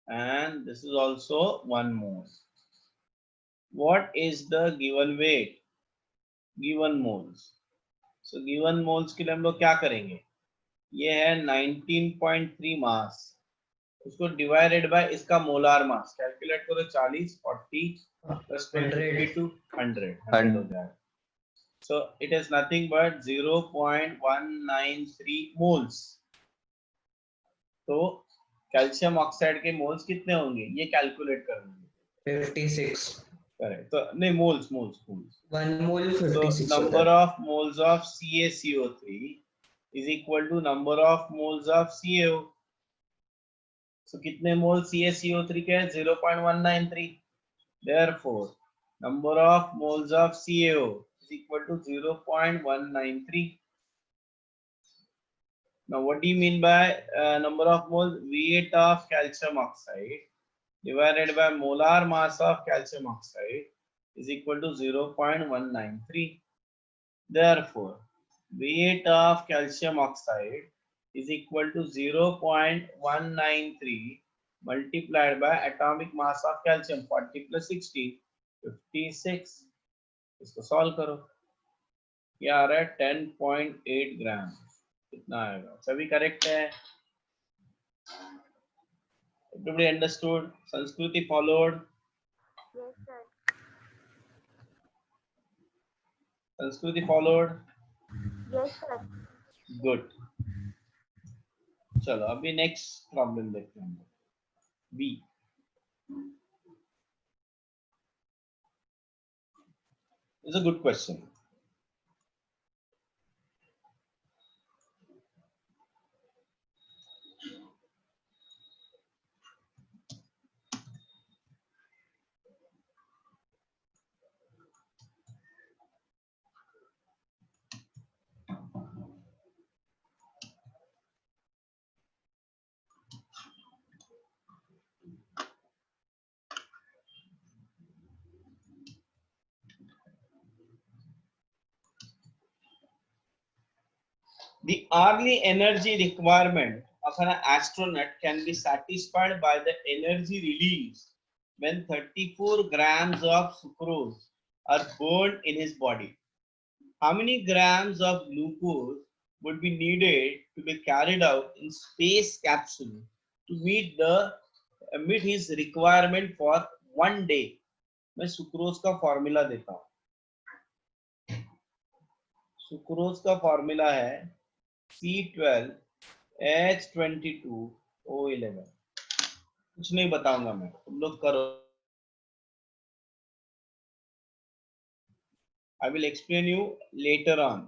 and this is also 1 mole. What is the given weight? Given moles. So given moles के लिए हम लोग क्या करेंगे? ये है 19.3 मास, उसको डिवाइडेड बाय इसका मोलार मास. कैलकुलेट करो. 40, 40 plus 22, 100 हो जाएगा. So it is nothing but 0.193 moles. तो कैल्शियम ऑक्साइड के मोल्स कितने होंगे ये कैलकुलेट करेंगे. 56. करेक्ट. तो नहीं, मोल्स 1 mole 56 so number होता है. of moles of CaCO3 is equal to number of moles of CaO. so कितने मोल CaCO3 के हैं? 0.193. therefore number of moles of CaO is equal to 0.193. Now what do you mean by number of moles? Weight of calcium oxide divided by molar mass of calcium oxide is equal to 0.193. Therefore, weight of calcium oxide is equal to 0.193 multiplied by atomic mass of calcium. 40 plus 60, 56. इसको solve करो. क्या आ रहा है? 10.8 ग्राम. कितना आएगा? सभी correct है? Everybody understood? Sanskriti followed? Yes, sir. Sanskriti followed? Yes, sir. Good. चलो अभी नेक्स्ट प्रॉब्लम देखते हैं. B. Is a good question. The early energy requirement of an astronaut can be satisfied by the energy released when 34 grams of sucrose are burned in his body. How many grams of glucose would be needed to be carried out in space capsule to meet his requirement for 1 day? मैं sucrose का formula देता हूँ. Sucrose का formula है C12H22O11। कुछ नहीं बताऊंगा मैं, तुम लोग करो। I will explain you later on.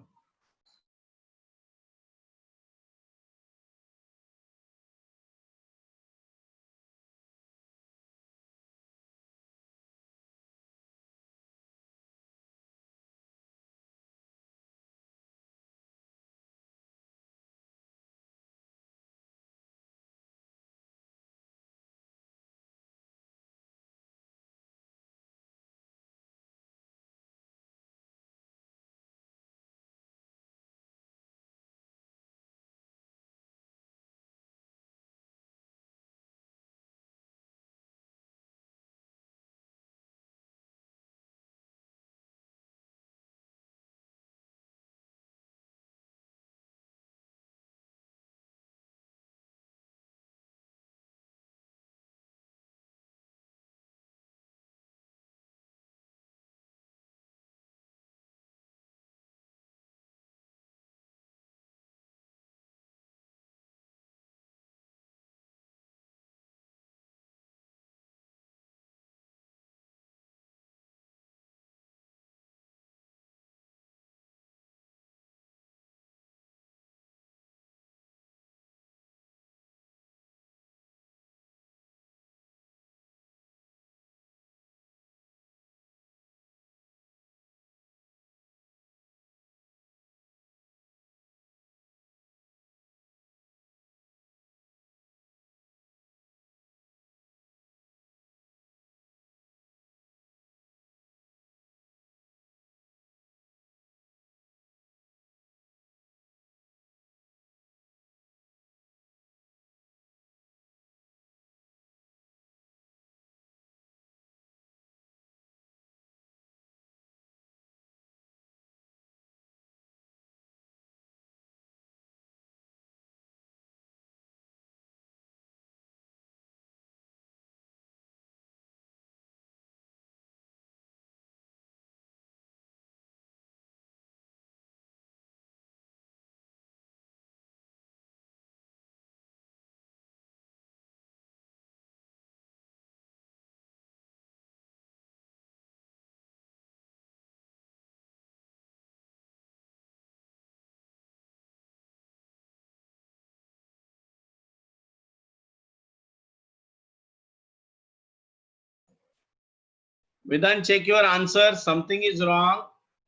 Vidhan, check your answer. Something is wrong.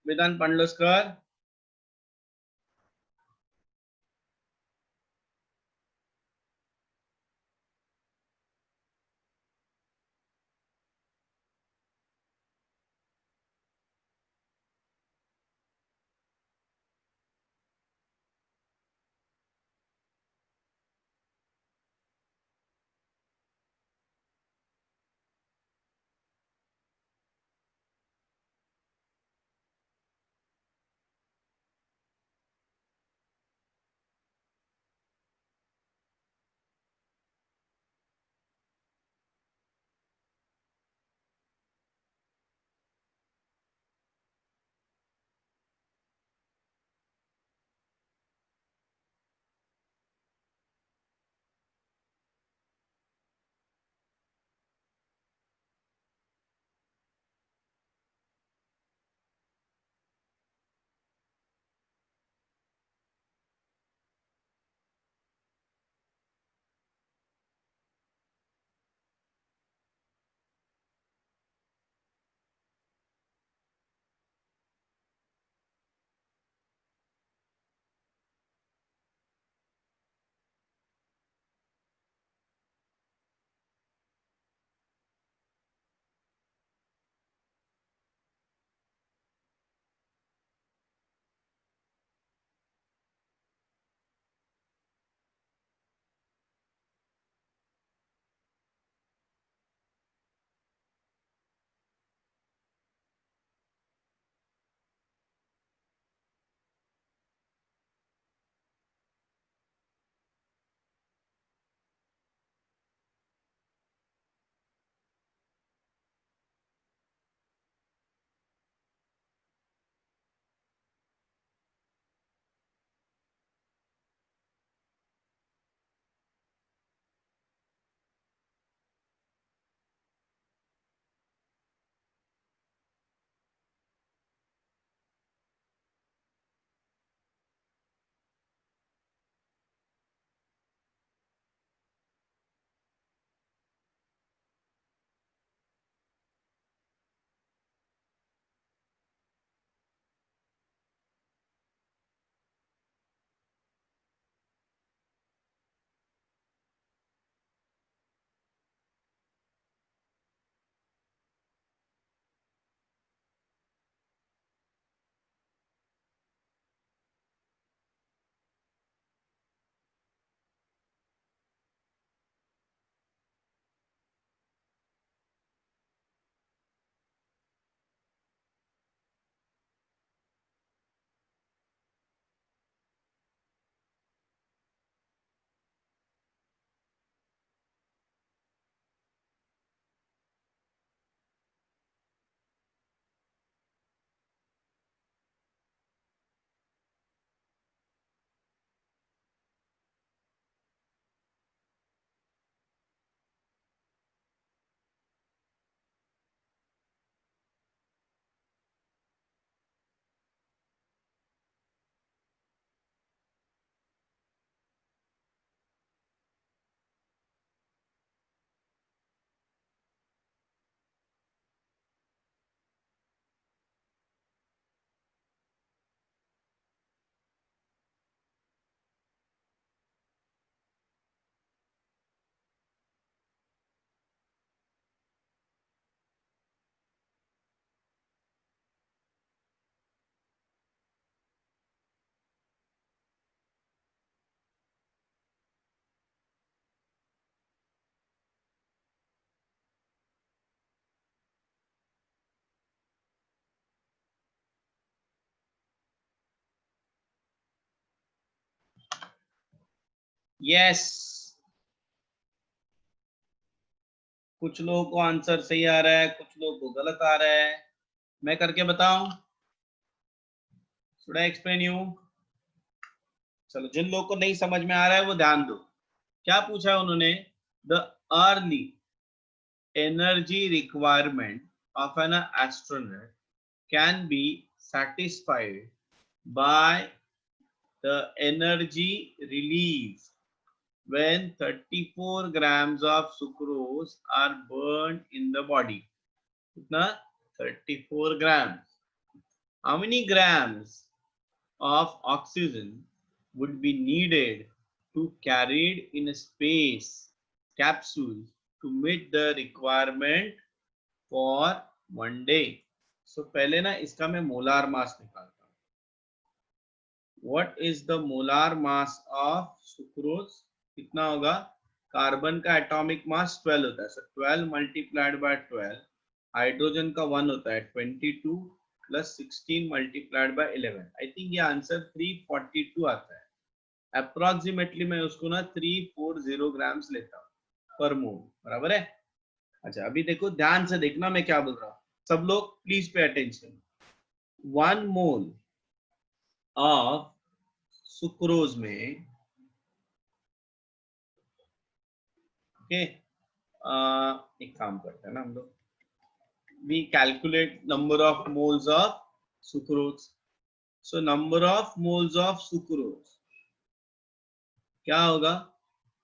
Vidhan Pandluskar. Yes, कुछ लोगों को आंसर सही आ रहा है, कुछ लोगों को गलत आ रहा है। मैं करके बताऊं? Should I explain you? चलो, जिन लोगों को नहीं समझ में आ रहा है वो ध्यान दो। क्या पूछा है उन्होंने? The early energy requirement of an astronaut can be satisfied by the energy released when 34 grams of sucrose are burned in the body. कितना? 34 grams. How many grams of oxygen would be needed to carried in a space capsule to meet the requirement for 1 day? So पहले ना इसका मैं molar mass निकालता हूँ. What is the molar mass of sucrose? कितना होगा? Carbon का atomic mass 12 होता है, so 12 multiplied by 12. हाइड्रोजन का 1 होता है 22 plus 16 multiplied by 11. I think ये आंसर 342 आता है. अप्रोक्सीमेटली मैं उसको ना 340 ग्राम्स लेता हूँ पर मोल. बराबर है? अच्छा, अभी देखो, ध्यान से देखना मैं क्या बोल रहा हूँ. सब लोग please pay attention. 1 mole of sucrose में, ओके, एक काम करते हैं ना हम लोग, we calculate number of moles of sucrose. So number of moles of sucrose क्या होगा?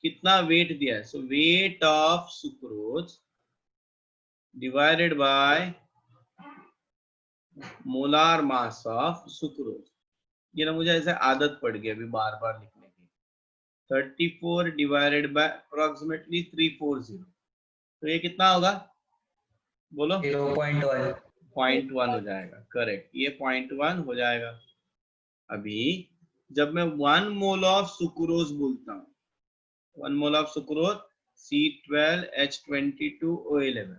कितना वेट दिया है? So weight of sucrose divided by molar mass of sucrose. ये ना मुझे ऐसे आदत पड़ गई अभी बार बार लिखने की. 34 divided by approximately 340. तो ये कितना होगा? बोलो. 0.1. 0.1 हो जाएगा. करेक्ट, ये 0.1 हो जाएगा. अभी जब मैं 1 मोल ऑफ सुक्रोज बोलता हूँ, 1 मोल ऑफ सुक्रोज C12H22O11,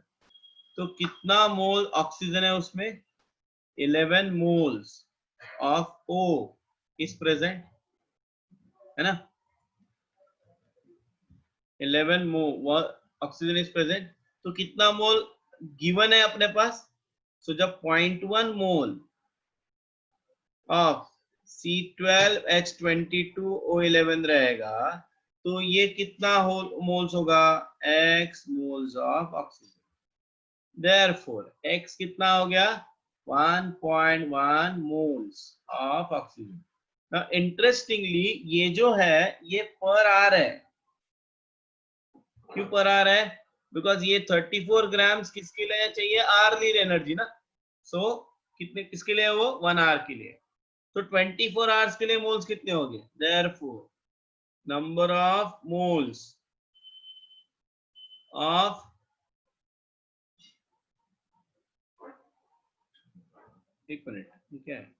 तो कितना मोल ऑक्सीजन है उसमें? 11 moles of O is present, है ना? 11 मोल ऑक्सीजन इज प्रेजेंट. तो कितना मोल गिवन है अपने पास? सो जब 0.1 मोल ऑफ C12H22O11 रहेगा तो ये कितना मोल्स होगा? X moles of oxygen. Therefore X कितना हो गया? 1.1 moles of oxygen. Now interestingly ये जो है ये पर आर है. क्यों पर आर है? बिकॉज ये 34 ग्राम्स किसके लिए चाहिए? आर्ली एनर्जी ना. सो कितने किसके लिए? वो 1 आवर के लिए. तो 24 आवर्स के लिए मोल्स कितने हो गए? Therefore number of moles of, एक मिनट, ठीक है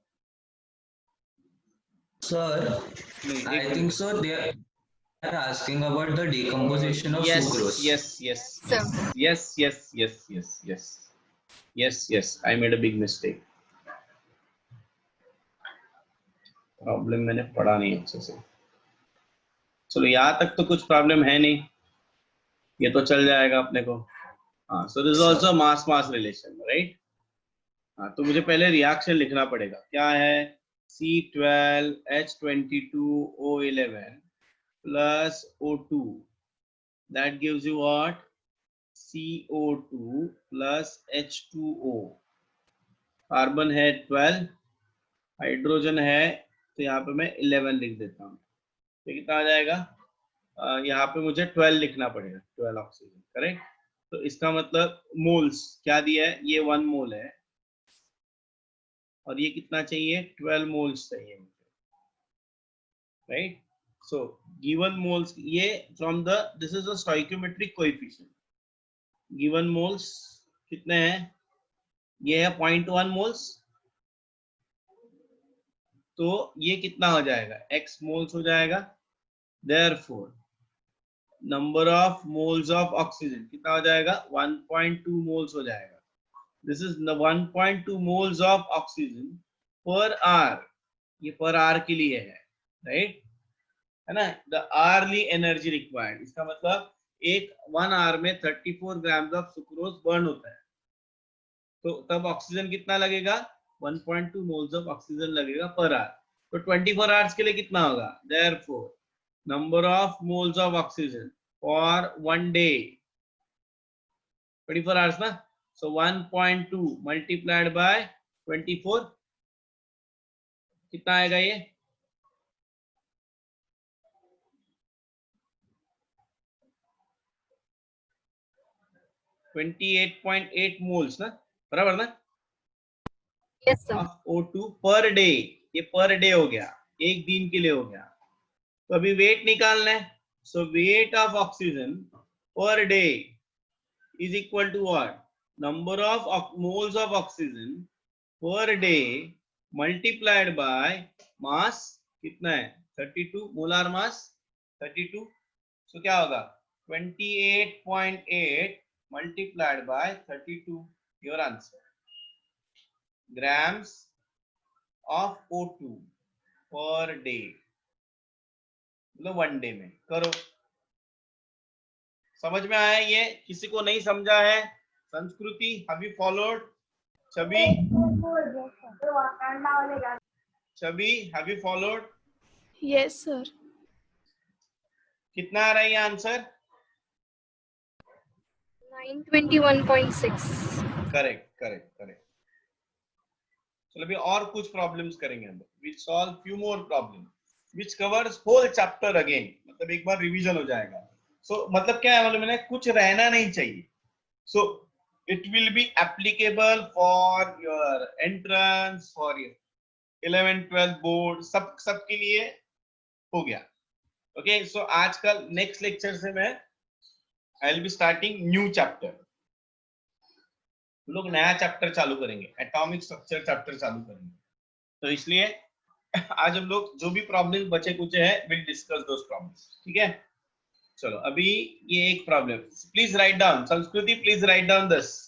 Sir, नहीं, I एक think so. They are asking about the decomposition of yes sucrose. yes yes Sir. yes yes yes yes yes yes yes I made a big mistake. Problem मैंने पढ़ा नहीं अच्छे से. चलो, यहाँ तक तो कुछ प्रॉब्लम है नहीं, ये तो चल जाएगा अपने को. हाँ, so this is also mass mass relation, right? हाँ, तो मुझे पहले रिएक्शन लिखना पड़ेगा. क्या है? C12H22O11 plus O2, that gives you what? CO2 plus H2O. Carbon है 12, हाइड्रोजन है, तो यहाँ पे मैं 11 लिख देता हूँ. तो कितना आ जाएगा? यहाँ पे मुझे 12 लिखना पड़ेगा. 12 ऑक्सीजन, करेक्ट? तो इसका मतलब मोल्स क्या दिया है? ये 1 मोल है और ये कितना चाहिए? 12 मोल्स चाहिए मुझे, राइट? सो गिवन मोल्स, ये from the, this is a stoichiometric coefficient. Given moles कितने हैं? ये है 0.1 मोल्स. तो ये कितना हो जाएगा? X मोल्स हो जाएगा. Therefore number of moles of oxygen कितना हो जाएगा? 1.2 मोल्स हो जाएगा. This is 1.2 moles of oxygen per hour. ये पर आवर के लिए है, राइट? है ना, द आर्ली एनर्जी रिक्वायर्ड, इसका मतलब एक 1 आवर में 34 ग्राम ऑफ सुक्रोज बर्न होता है, तो तब ऑक्सीजन कितना लगेगा, 1.2 मोल्स ऑफ ऑक्सीजन लगेगा पर आवर। तो 24 आवर्स के लिए कितना होगा, therefore number of moles of oxygen for 1 day, 24 hours ना, सो 1.2 मल्टीप्लाइड बाय 24, कितना आएगा ये, $28.8 मोल्स ना, बराबर ना, Yes, sir. Of O2 per day, ये पर डे हो गया, एक दिन के लिए हो गया। तो अभी वेट निकालना है, so weight of oxygen per day is equal to what, number of moles of oxygen per day multiplied by mass, कितना है 32, मोलार मास 32, so क्या होगा 28.8 multiplied by 32, your answer, grams of O2 per day, मतलब 1 day में। करो, समझ में आया ये, किसी को नहीं समझा है, संस्कृति have you followed, Chhavi Chhavi have you followed, Yes, sir. कितना आ रहा है ये आंसर, 921.6. Correct correct correct. चलो अभी और कुछ प्रॉब्लम्स करेंगे हम, will solve few more problem which covers whole chapter again, मतलब एक बार रिवीजन हो जाएगा। सो मतलब क्या है मालूम है, कुछ रहना नहीं चाहिए, सो it will be applicable for your entrance, for your 11th 12th board, सब के लिए हो गया। ओके, सो आजकल नेक्स्ट लेक्चर से मैं I will be starting new chapter, हम लोग नया चैप्टर चालू करेंगे, एटॉमिक स्ट्रक्चर चैप्टर चालू करेंगे। तो इसलिए आज हम लोग जो भी प्रॉब्लम बचे कुचे हैं विल डिस्कस दोस प्रॉब्लम्स, ठीक है। चलो अभी ये एक problem, please write down, Sanskriti please write down this.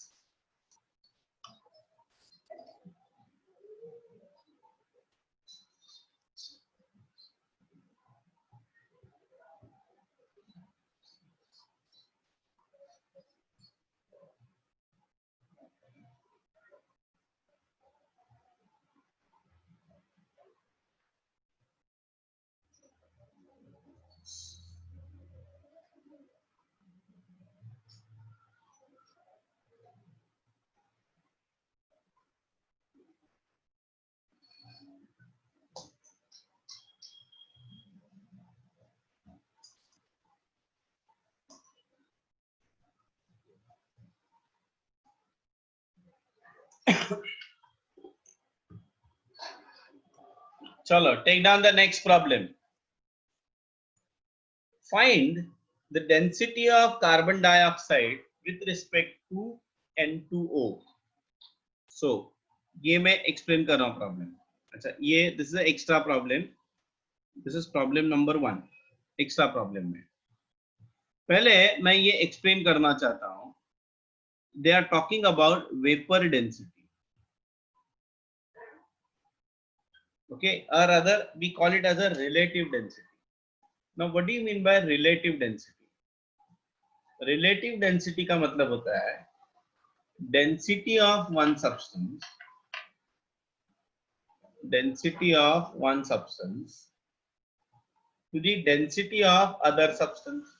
चलो take down the next problem, find the density of carbon dioxide with respect to N2O। सो ये मैं एक्सप्लेन कर रहा हूँ प्रॉब्लम। अच्छा ये this is extra problem, this is problem number 1 extra problem में। पहले मैं ये एक्सप्लेन करना चाहता हूँ, they are talking about vapour density, okay, or rather we call it as a relative density. Now what do you mean by relative density? Relative density का मतलब होता है density of one substance, density of one substance to the density of other substance,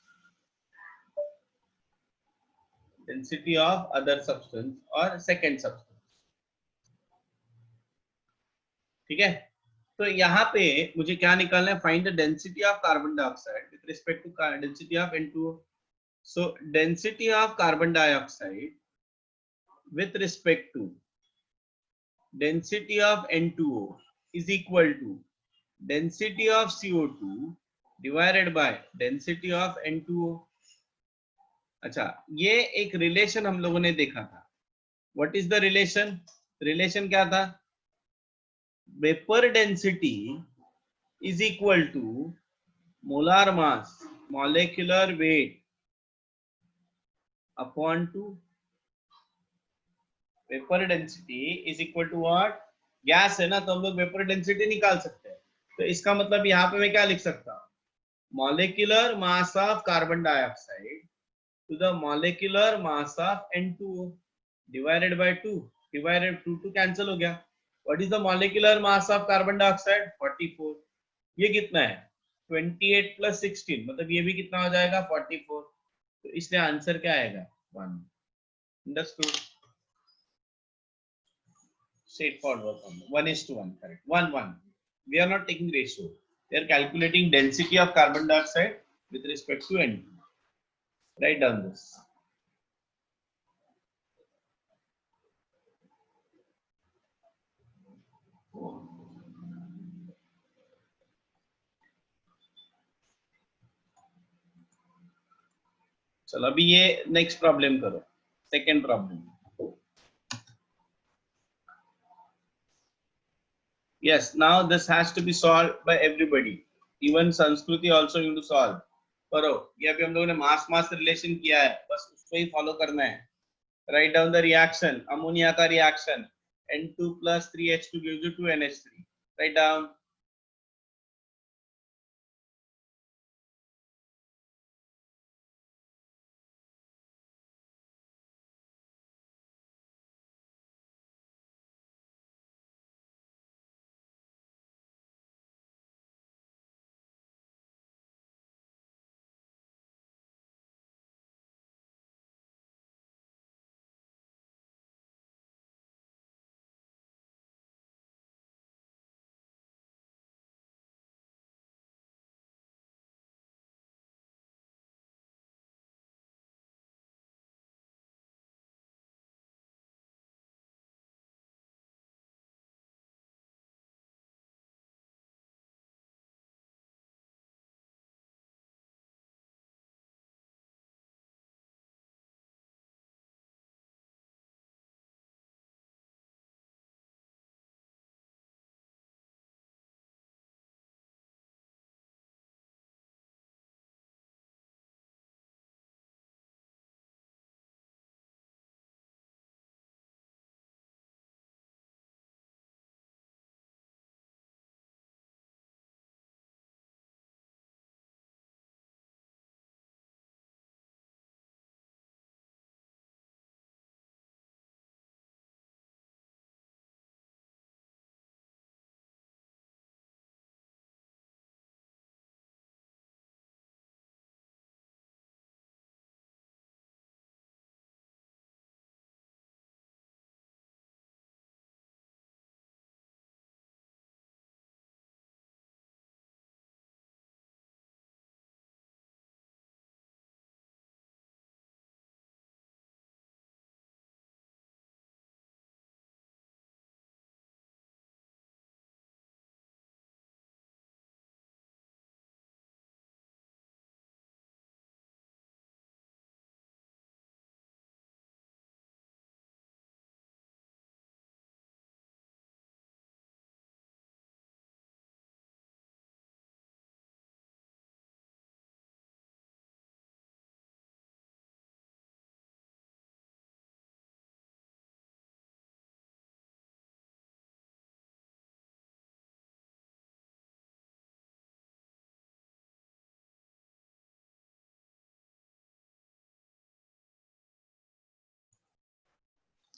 density of other substance or second substance, ठीक है। तो यहाँ पे मुझे क्या निकालना है, find the density of carbon dioxide with respect to density of N2O। So density of carbon dioxide with respect to density of N2O is equal to density of CO2 divided by density of N2O। अच्छा ये एक relation हम लोगों ने देखा था, what is the relation, relation क्या था, vapour density is equal to molar mass molecular weight upon two, vapour density is equal to what, gas है ना तो हम लोग वेपर डेंसिटी निकाल सकते हैं, तो इसका मतलब यहाँ पे मैं क्या लिख सकता हूँ, molecular mass of carbon dioxide to the molecular mass of N2O divided by 2, divided 2 to cancel हो गया. What is the molecular mass of carbon dioxide? 44. ये कितना है? 28 plus 16, मतलब ये भी कितना हो जाएगा? 44. तो इसलिए आंसर क्या आएगा? 1. Understood? Straightforward. 1:1, correct. 1 1. We are not taking ratio. We are calculating density of carbon dioxide with respect to N2. Write down this. चलो अभी ये नेक्स्ट प्रॉब्लम करो. Second problem. Yes, now this has to be solved by everybody. Even Sanskriti also you to solve. करो. ये अभी हम लोगों ने मास रिलेशन किया है, बस उसको ही फॉलो करना है. Write down the reaction. Ammonia का reaction N2 plus 3H2 gives you 2NH3. Write down.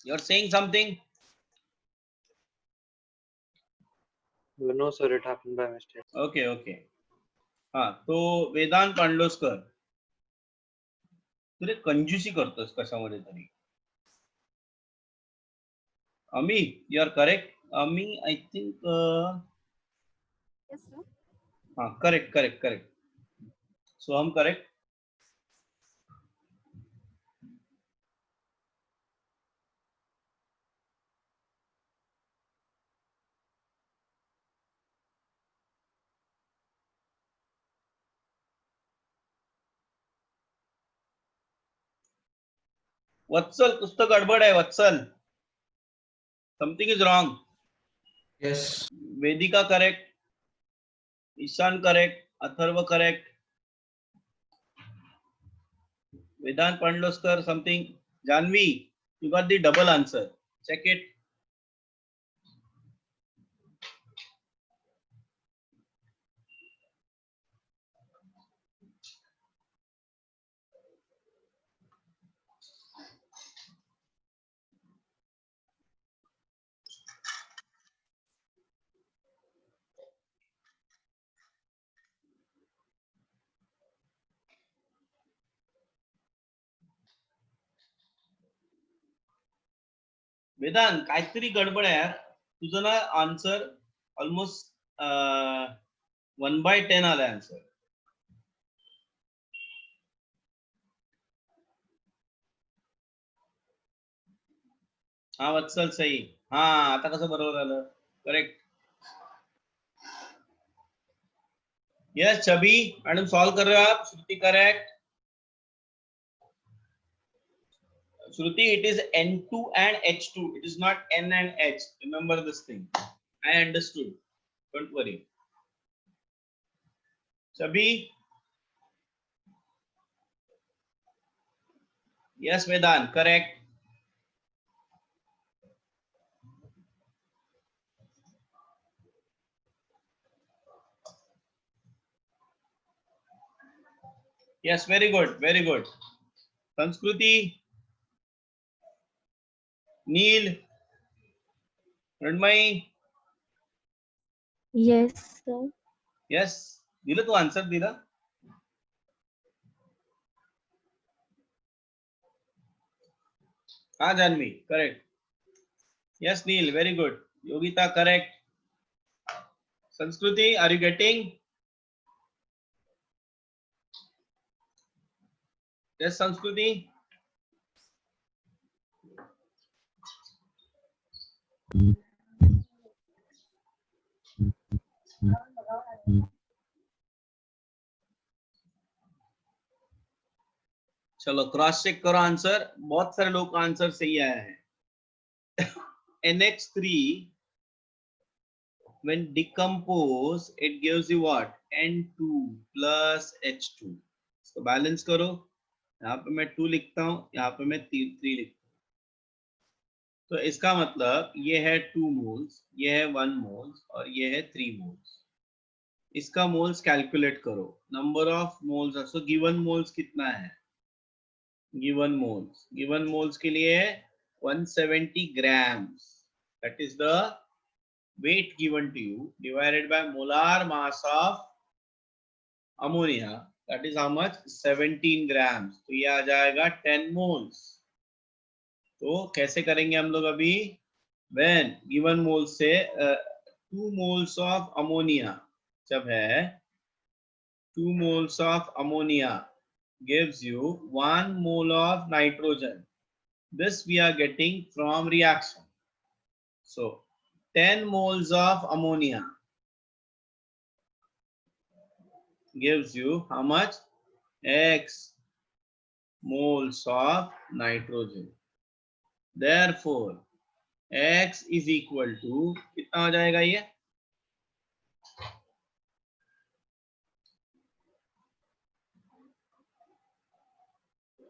You're saying something? No, sir, it happened by mistake. Okay, okay. हाँ, तो वेदांत पांडोस्कर, तुरे कंजूसी करतोस कशामध्ये तरी. Ami, you are correct. Ami, I think. Yes, sir. Correct, correct, correct. So I'm correct. वत्सल, कुछ तो गड़बड़ है वत्सल. Something is wrong. Yes. Vedika correct. Ishan correct. Atharva correct. Vedant Pandloskar something. Janvi, you got the double answer. Check it. वेदांत काहीतरी गडबड आहे यार, तुझं ना आन्सर ऑलमोस्ट 1/10 आलाय आन्सर. हा वत्सल सही. हा आता कसं बरोबर आलं, करेक्ट. यस छबी मैडम सॉल्व कर रहे हो आप. श्रुति correct. Shruti, it is N2 and H2. It is not N and H. Remember this thing. I understood. Don't worry. Chabi? Yes, Vedant, correct. Yes, very good, very good. Sanskruti? Neil? Ranmai? Yes, sir. Yes. दिलं तू answer दिला. हाँ Janvi, correct. Yes, Neil, very good. Yogita, correct. Sanskruti, are you getting? Yes, Sanskruti. चलो cross check करो answer. बहुत सारे लोग का आंसर सही आया है. NH3 when decompose it gives you what? N2 plus H2. इसको बैलेंस करो. यहाँ पे मैं 2 लिखता हूँ, यहाँ पे मैं 3 लिखता हूँ. तो इसका मतलब ये है 2 मोल्स, ये है 1 मोल्स और ये है 3 मोल्स. इसका मोल्स कैलकुलेट करो. Number of moles, so given moles कितना है? गिवन मोल्स के लिए 170 grams. That is the weight given to you divided by molar mass of ammonia. That is how much? 17 grams. तो ये आ जाएगा 10 moles. तो कैसे करेंगे हम लोग अभी? When given moles से 2 moles of ammonia जब है 2 moles of ammonia gives you 1 mole of nitrogen. This we are getting from reaction. So 10 moles of ammonia gives you how much? X moles of nitrogen. Therefore X is equal to कितना हो जाएगा ये?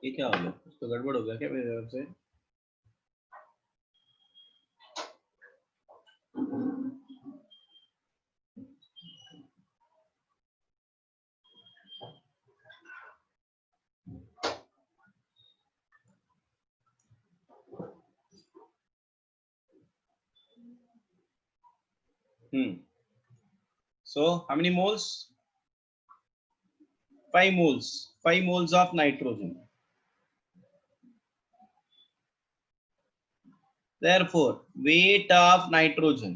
ये क्या हो गया? तो गड़बड़ हो गया क्या मेरे तरफ से? So how many moles? 5 moles. 5 moles of nitrogen. Therefore weight of nitrogen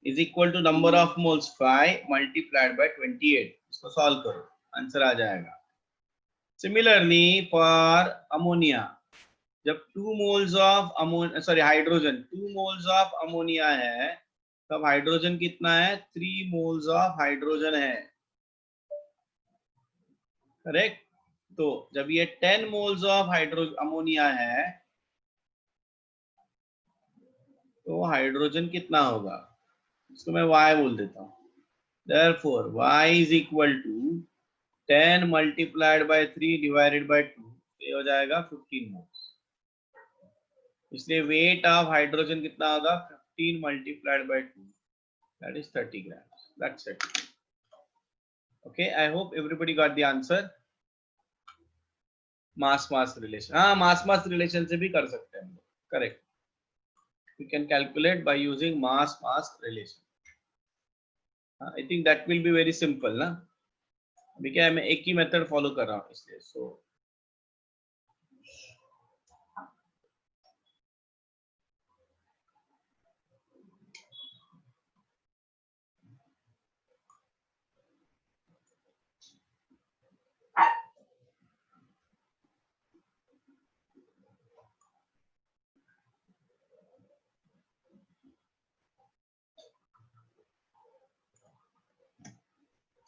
is equal to number of moles 5 multiplied by 28. इसको solve करो, आंसर आ जाएगा. Similarly for ammonia, जब 2 moles of hydrogen, 2 moles of ammonia है, तब hydrogen कितना है? 3 moles of hydrogen है. Correct. तो जब ये 10 moles of अमोनिया है तो हाइड्रोजन कितना होगा? इसको मैं y बोल देता हूँ. Therefore y is equal to 10 multiplied by 3 divided by 2. ये हो जाएगा 15 moles. इसलिए weight of हाइड्रोजन कितना होगा? 15 multiplied by 2. That is 30 grams. That's it. Okay, I hope everybody got the answer. Mass relation, हाँ मास रिलेशन से भी कर सकते हैं हम लोग. Correct. We can calculate by using mass relation. I think that will be very simple ना. अभी क्या है, मैं एक ही मेथड फॉलो कर रहा हूँ इसलिए. सो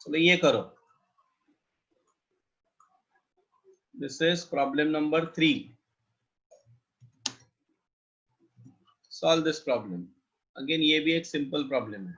चलो ये करो. This is problem number 3. Solve this problem. Again ये भी एक simple problem है.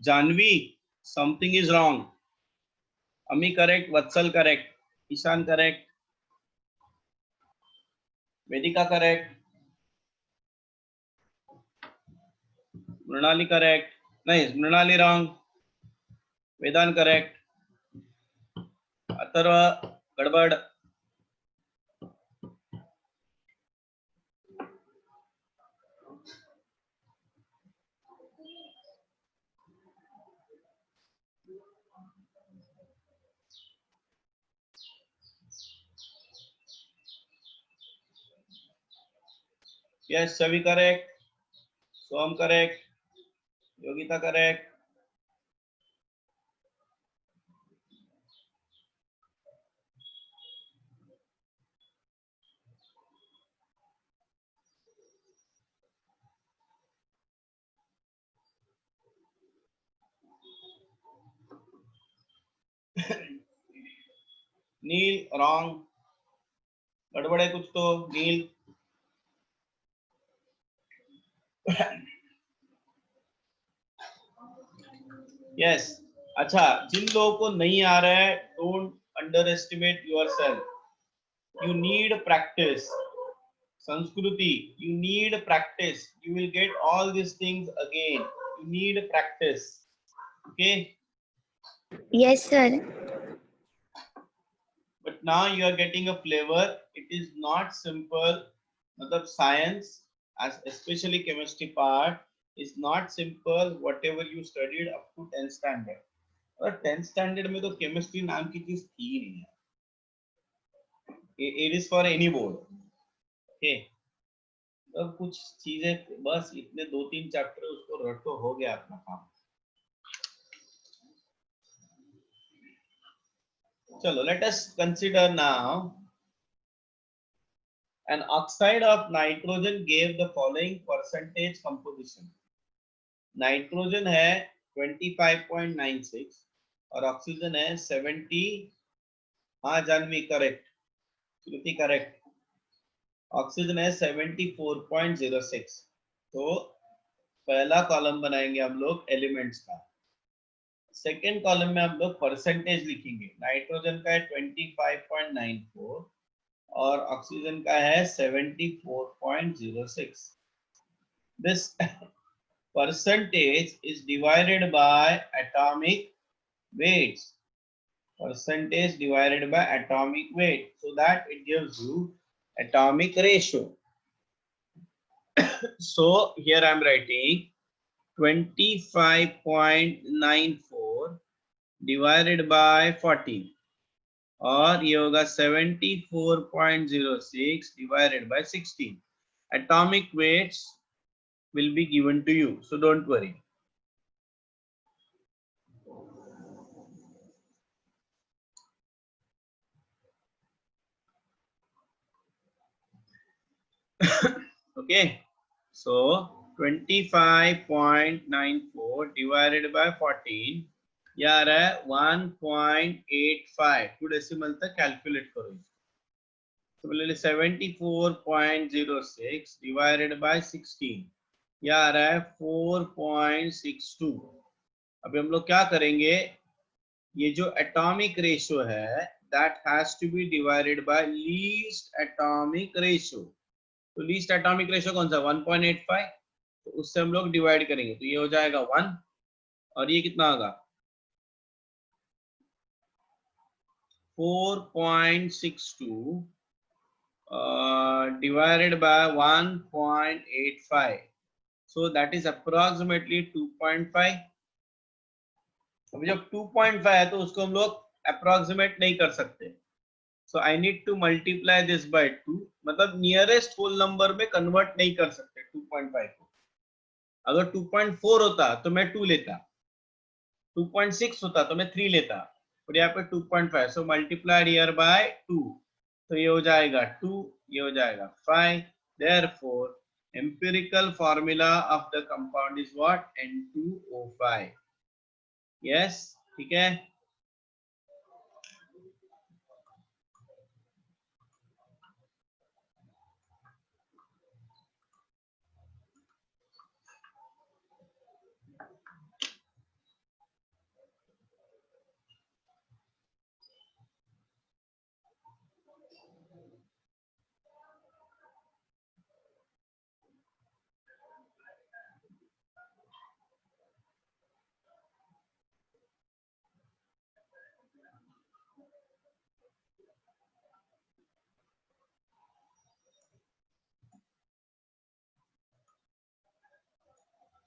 Janvi, something is wrong. Ami correct, Vatsal correct, Ishan correct, Vedika correct, Mrinali correct. Nice, Mrinali wrong, Vedan correct, Atharva gadbad. Yes, Chavi correct, Som correct, Yogita correct. Neil wrong, गड़बड़ है कुछ तो नील. Yes अच्छा, जिन लोगों को नहीं आ रहा है, don't under estimate yourself. You need practice. संस्कृति, you need practice. You will get all these things again. You need practice. Okay, Yes, sir. but now you are getting a flavor. It is not simple. मतलब science, as especially chemistry part, is not simple. Whatever you studied up to 10th standard, और 10th standard में तो chemistry नाम की चीज थी ही नहीं है। It is for any board. Okay, तो कुछ चीजें बस इतने 2-3 चैप्टर उसको रटो, हो गया अपना काम। चलो, let us consider now an oxide of nitrogen gave the following percentage composition. Nitrogen है 25.96 और ऑक्सीजन है 70। हाँ जानवी करेक्ट, श्रुति करेक्ट। ऑक्सीजन है 74.06। तो पहला कॉलम बनाएंगे हम लोग एलिमेंट्स का, सेकेंड कॉलम में हम लोग परसेंटेज लिखेंगे। नाइट्रोजन का है 25.94 और ऑक्सीजन का है 74.06। This percentage is divided by atomic weights. Percentage divided by atomic weight, so that it gives you atomic ratio. So here I am writing 25.94 divided by 14 और ये होगा 74.06 divided by 16. Atomic weights will be given to you, so don't worry. Okay, so 25.94 divided by 14 ये आ रहा है 1.85। 2 decimal तक calculate करो। Similarly 74.06 divided by 16 ये आ रहा है 4.62। अभी हम लोग क्या करेंगे, ये जो एटॉमिक रेशियो है that has to be divided by least atomic ratio। तो लीस्ट एटॉमिक रेशियो कौन सा 1.85, तो उससे हम लोग डिवाइड करेंगे तो ये हो जाएगा 1 और ये कितना होगा 4.62 divided by 1.85, so that is approximately 2.5। अभी जब 2.5 है तो उसको हम लोग अप्रोक्सीमेट नहीं कर सकते, so I need to multiply this by 2, मतलब नियरेस्ट होल नंबर में कन्वर्ट नहीं कर सकते 2.5 को। अगर 2.4 होता तो मैं 2 लेता, 2.6 होता तो मैं 3 लेता, और यहाँ पे 2.5, सो मल्टीप्लाइड हियर बाय 2, तो ये हो जाएगा 2, ये हो जाएगा 5। therefore empirical formula of the compound is what, N2O5। yes, ठीक है।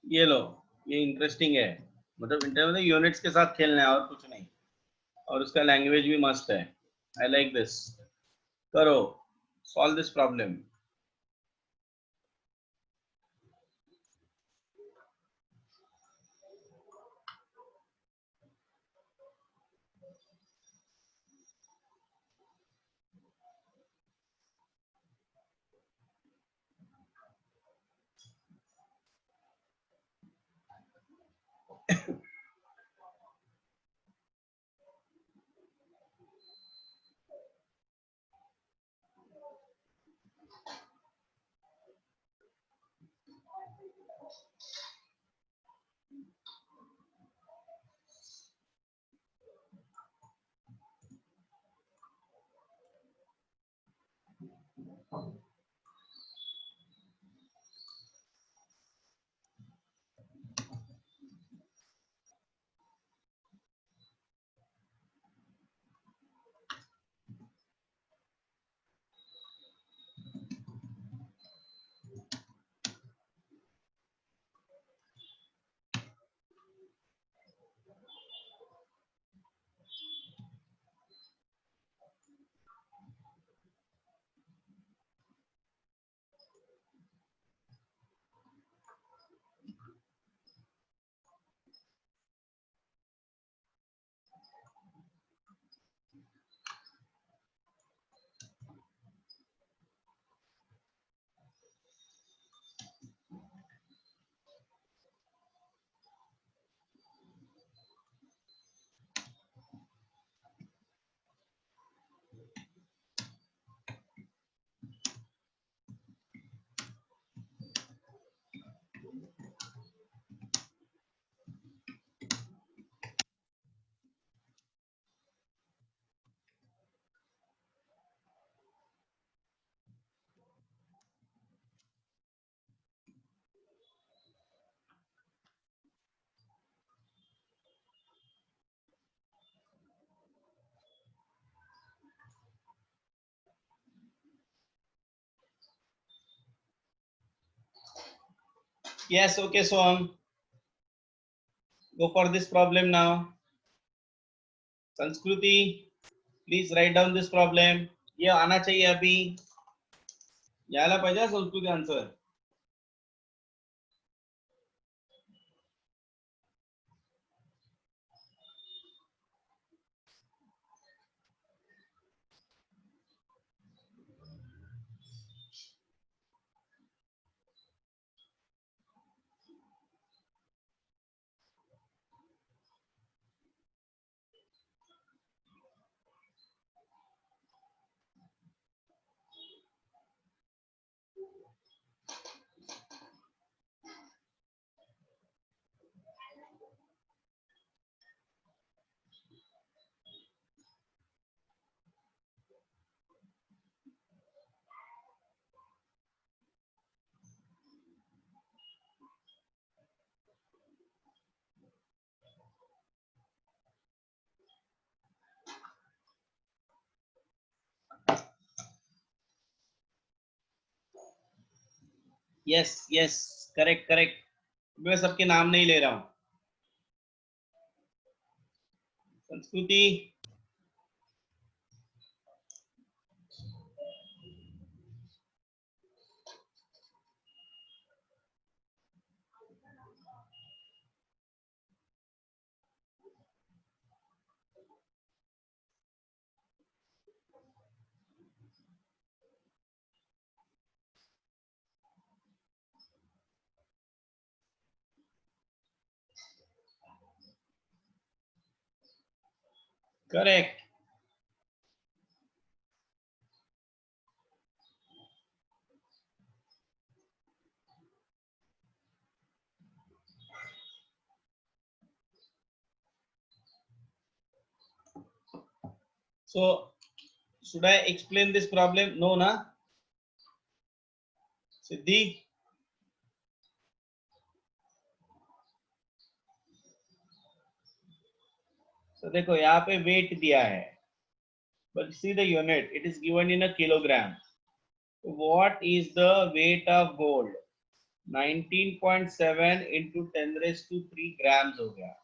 ये लो, ये इंटरेस्टिंग है, मतलब इंटर में यूनिट्स के साथ खेलना है और कुछ नहीं, और उसका लैंग्वेज भी मस्त है। I like this. करो, solve this problem. Yes, okay, Soham. Go for this problem now. Sanskruti, please write down this problem. ये आना चाहिए अभी. याला पाहिजे संस्कृती answer. Yes, yes, correct, correct. मैं सबके नाम नहीं ले रहा हूँ. संस्कृति. Correct. So, should I explain this problem? No, na? Siddhi? So, देखो यहाँ पे weight दिया है. But see the unit, it is given in a kilogram. What is the weight of gold? 19.7 into 10 raised to 3 grams हो गया.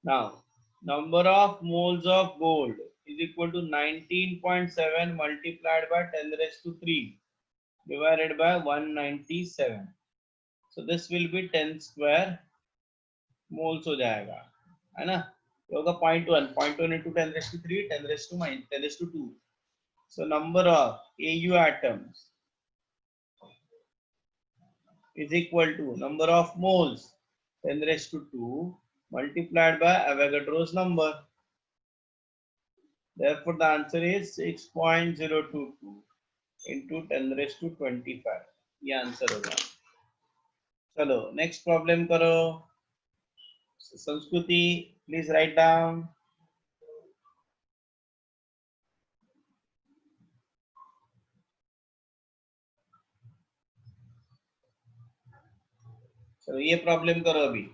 Now, number of moles of gold is equal to 19.7 multiplied by 10 raised to 3 divided by 197. So this will be 10 square moles हो जाएगा, है ना? ये होगा 0.1 into 10 raised to 3, 10 raised to 10 raised to 2. So number of AU atoms is equal to number of moles 10 raised to 2 multiplied by Avogadro's number. Therefore, the answer is 6.022 into 10 raised to 25. ये answer होगा. चलो next problem करो. संस्कृति, please write down. चलो ये problem करो अभी.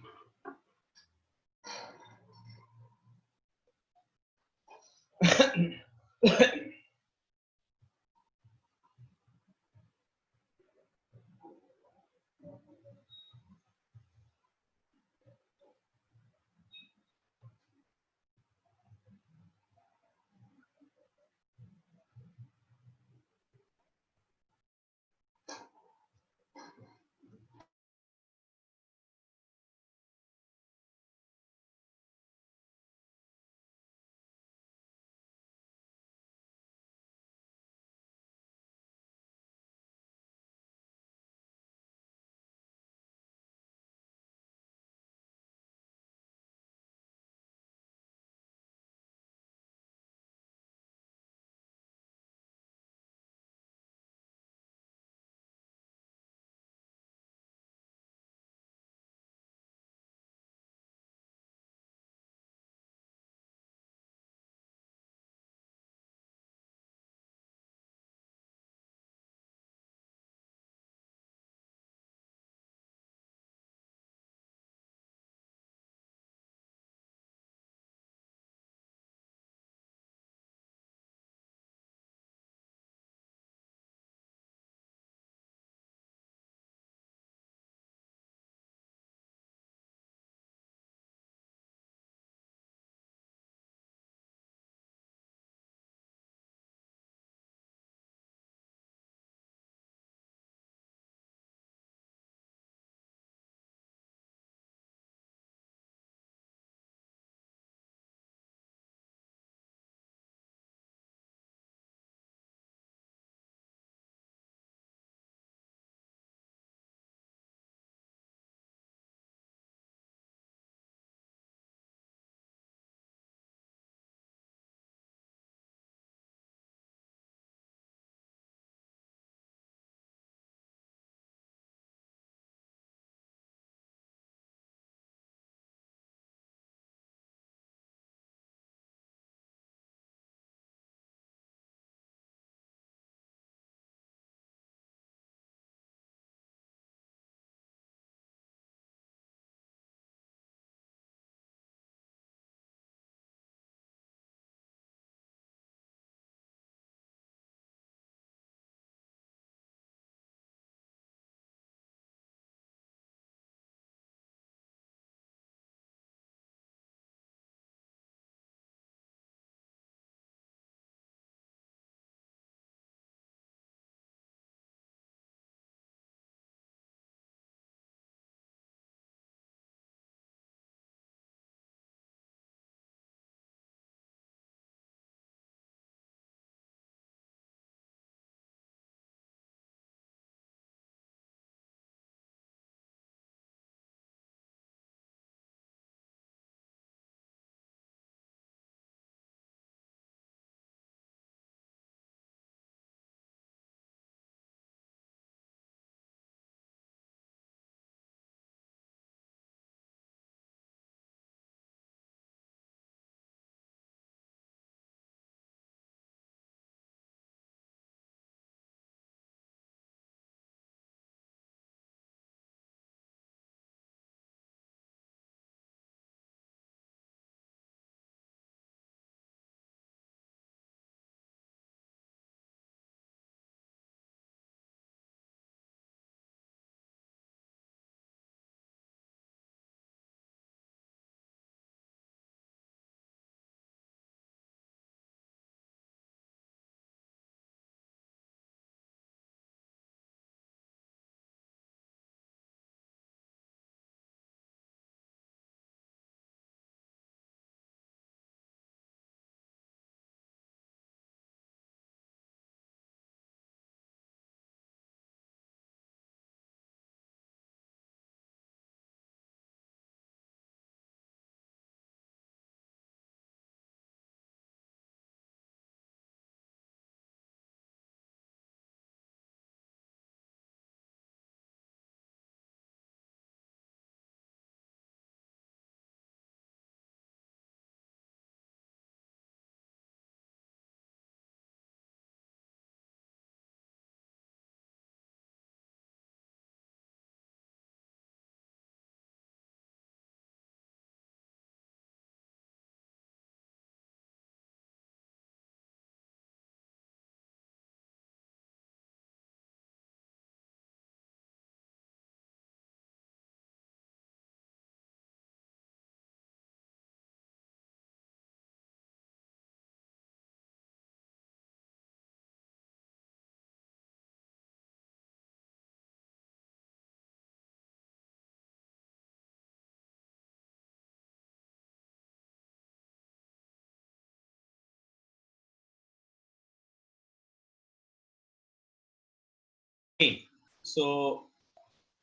So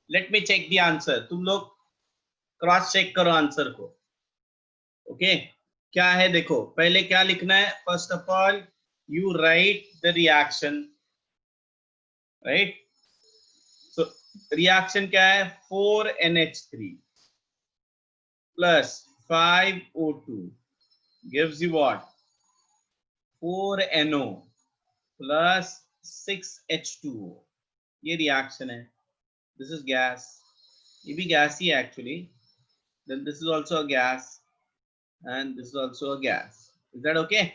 let me check the answer. तुम लोग क्रॉस चेक करो आंसर को. ओके क्या है देखो, पहले क्या लिखना है. First of all you right the reaction, right. So reaction क्या है, 4NH3 plus 5O2 gives you what, 4NO plus 6H2O. ये रिएक्शन है. दिस इज गैस, ये भी गैस ही है actually. Then this is also a gas and this is also a gas. Is that okay?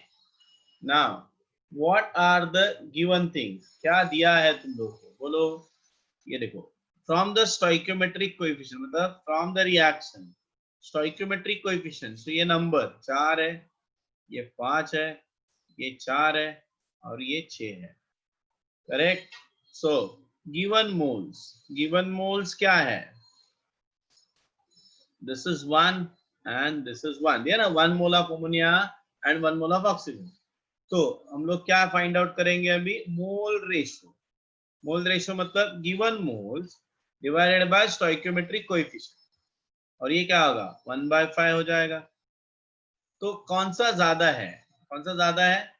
Now what are the given things? क्या दिया है तुम लोग को, बोलो. ये देखो, from the stoichiometric coefficient, मतलब from the reaction stoichiometric coefficient. So ये नंबर 4 है, ये 5 है, ये 4 है और ये 6 है. करेक्ट. So given moles क्या है, this is 1 and this is 1. दिया ना, 1 mole of ammonia and 1 mole of oxygen. तो हम लोग क्या फाइंड आउट करेंगे अभी, मोल रेशियो. मोल रेशियो मतलब given moles divided by stoichiometric coefficient, और ये क्या होगा, 1/5 हो जाएगा. तो कौन सा ज्यादा है, कौन सा ज्यादा है,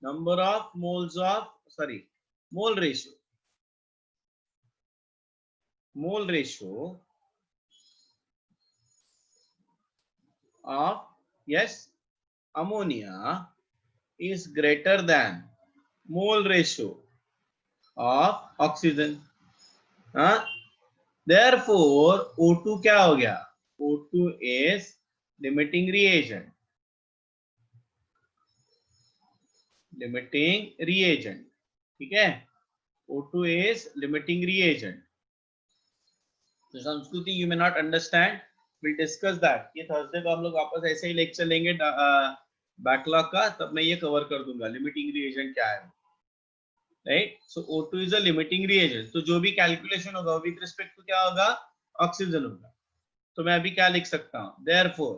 number of moles of, sorry, mole ratio of, yes, ammonia is greater than mole ratio of oxygen. Therefore O2 क्या हो गया, O2 is limiting reagent. ठीक है, O2 is limiting reagent. So Samskruti, you may not understand. We'll discuss that. ये Thursday को हम लोग वापस ऐसे ही लेक्चर लेंगे बैकलॉग का, तब मैं ये कवर कर दूंगा लिमिटिंग रिएजेंट क्या है, right. So O2 is a limiting reagent. तो जो भी कैलकुलेशन होगा विद रिस्पेक्ट टू क्या होगा, ऑक्सीजन होगा. तो मैं अभी क्या लिख सकता हूँ, therefore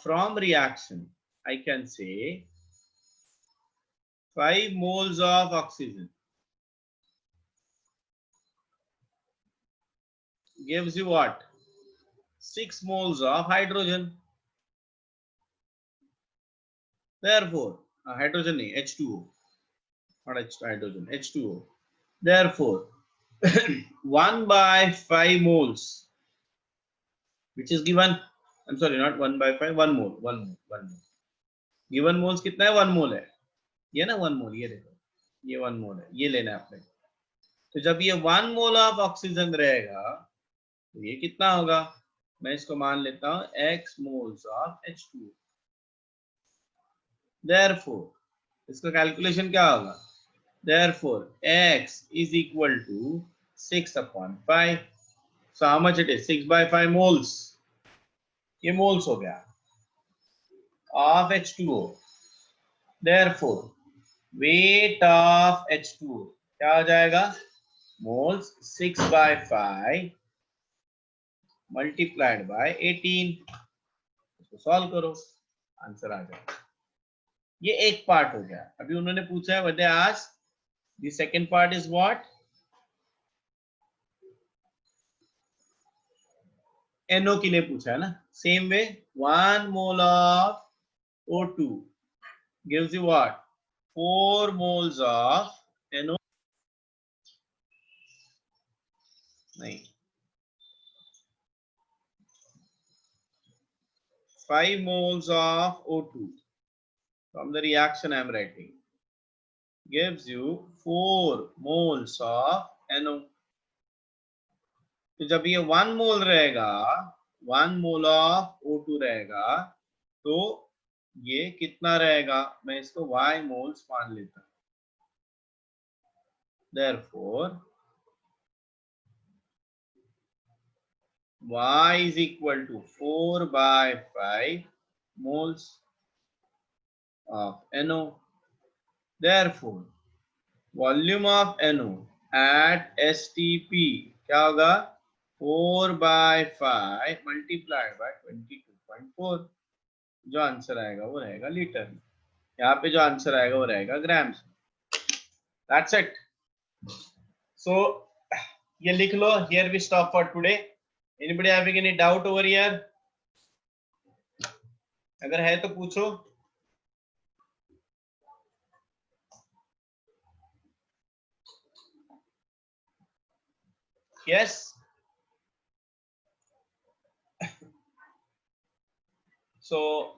from reaction I can say 5 moles of oxygen gives you what, 6 moles of hydrogen. Therefore hydrogen नहीं, H2O, not hydrogen, H2O. Therefore 1/5 moles which is given, I'm sorry, not 1/5, 1 mole. given moles कितना है, 1 mole है ये ना, 1 mole. ये देखो, ये 1 mole है, ये लेना है आपने. तो जब ये 1 mole ऑफ ऑक्सीजन रहेगा तो ये कितना होगा, मैं इसको मान लेता हूं x moles of H2O. Therefore इसका कैलकुलेशन क्या होगा, therefore x is equal to 6/5. So how much it is, 6/5 moles. ये moles हो गया of H2O. Therefore weight of H2O क्या हो जाएगा, moles 6/5 multiplied by 18. इसको सॉल्व करो, आंसर आ जाएगा. ये एक पार्ट हो गया. अभी उन्होंने पूछा है, व्हाट आज the second part is what, NO के लिए पूछा है ना. Same way 1 mole of O2 gives you what, 4 moles of NO, नहीं, 5 moles of O2 from the reaction I am writing gives you 4 moles of NO. तो जब ये 1 mole रहेगा, 1 mole of O2 रहेगा, तो ये कितना रहेगा, मैं इसको y moles मान लेता हूं. Therefore y is equal to 4/5 moles of NO. Therefore volume of NO at STP क्या होगा, 4/5 multiplied by 22.4. जो आंसर आएगा वो रहेगा लीटर में. यहाँ पे जो आंसर आएगा वो रहेगा ग्राम्स. That's it. So ये लिख लो. Here we stop for today. Anybody having any doubt over here? अगर है तो पूछो. Yes. So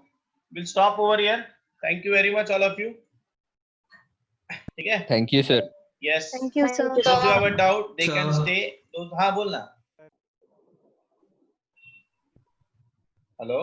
we'll stop over here. Thank you very much, all of you. ठीक है? Thank you, sir. Yes. Thank you, sir. Those who have a doubt, they can Sir. stay. हाँ बोलना. Hello.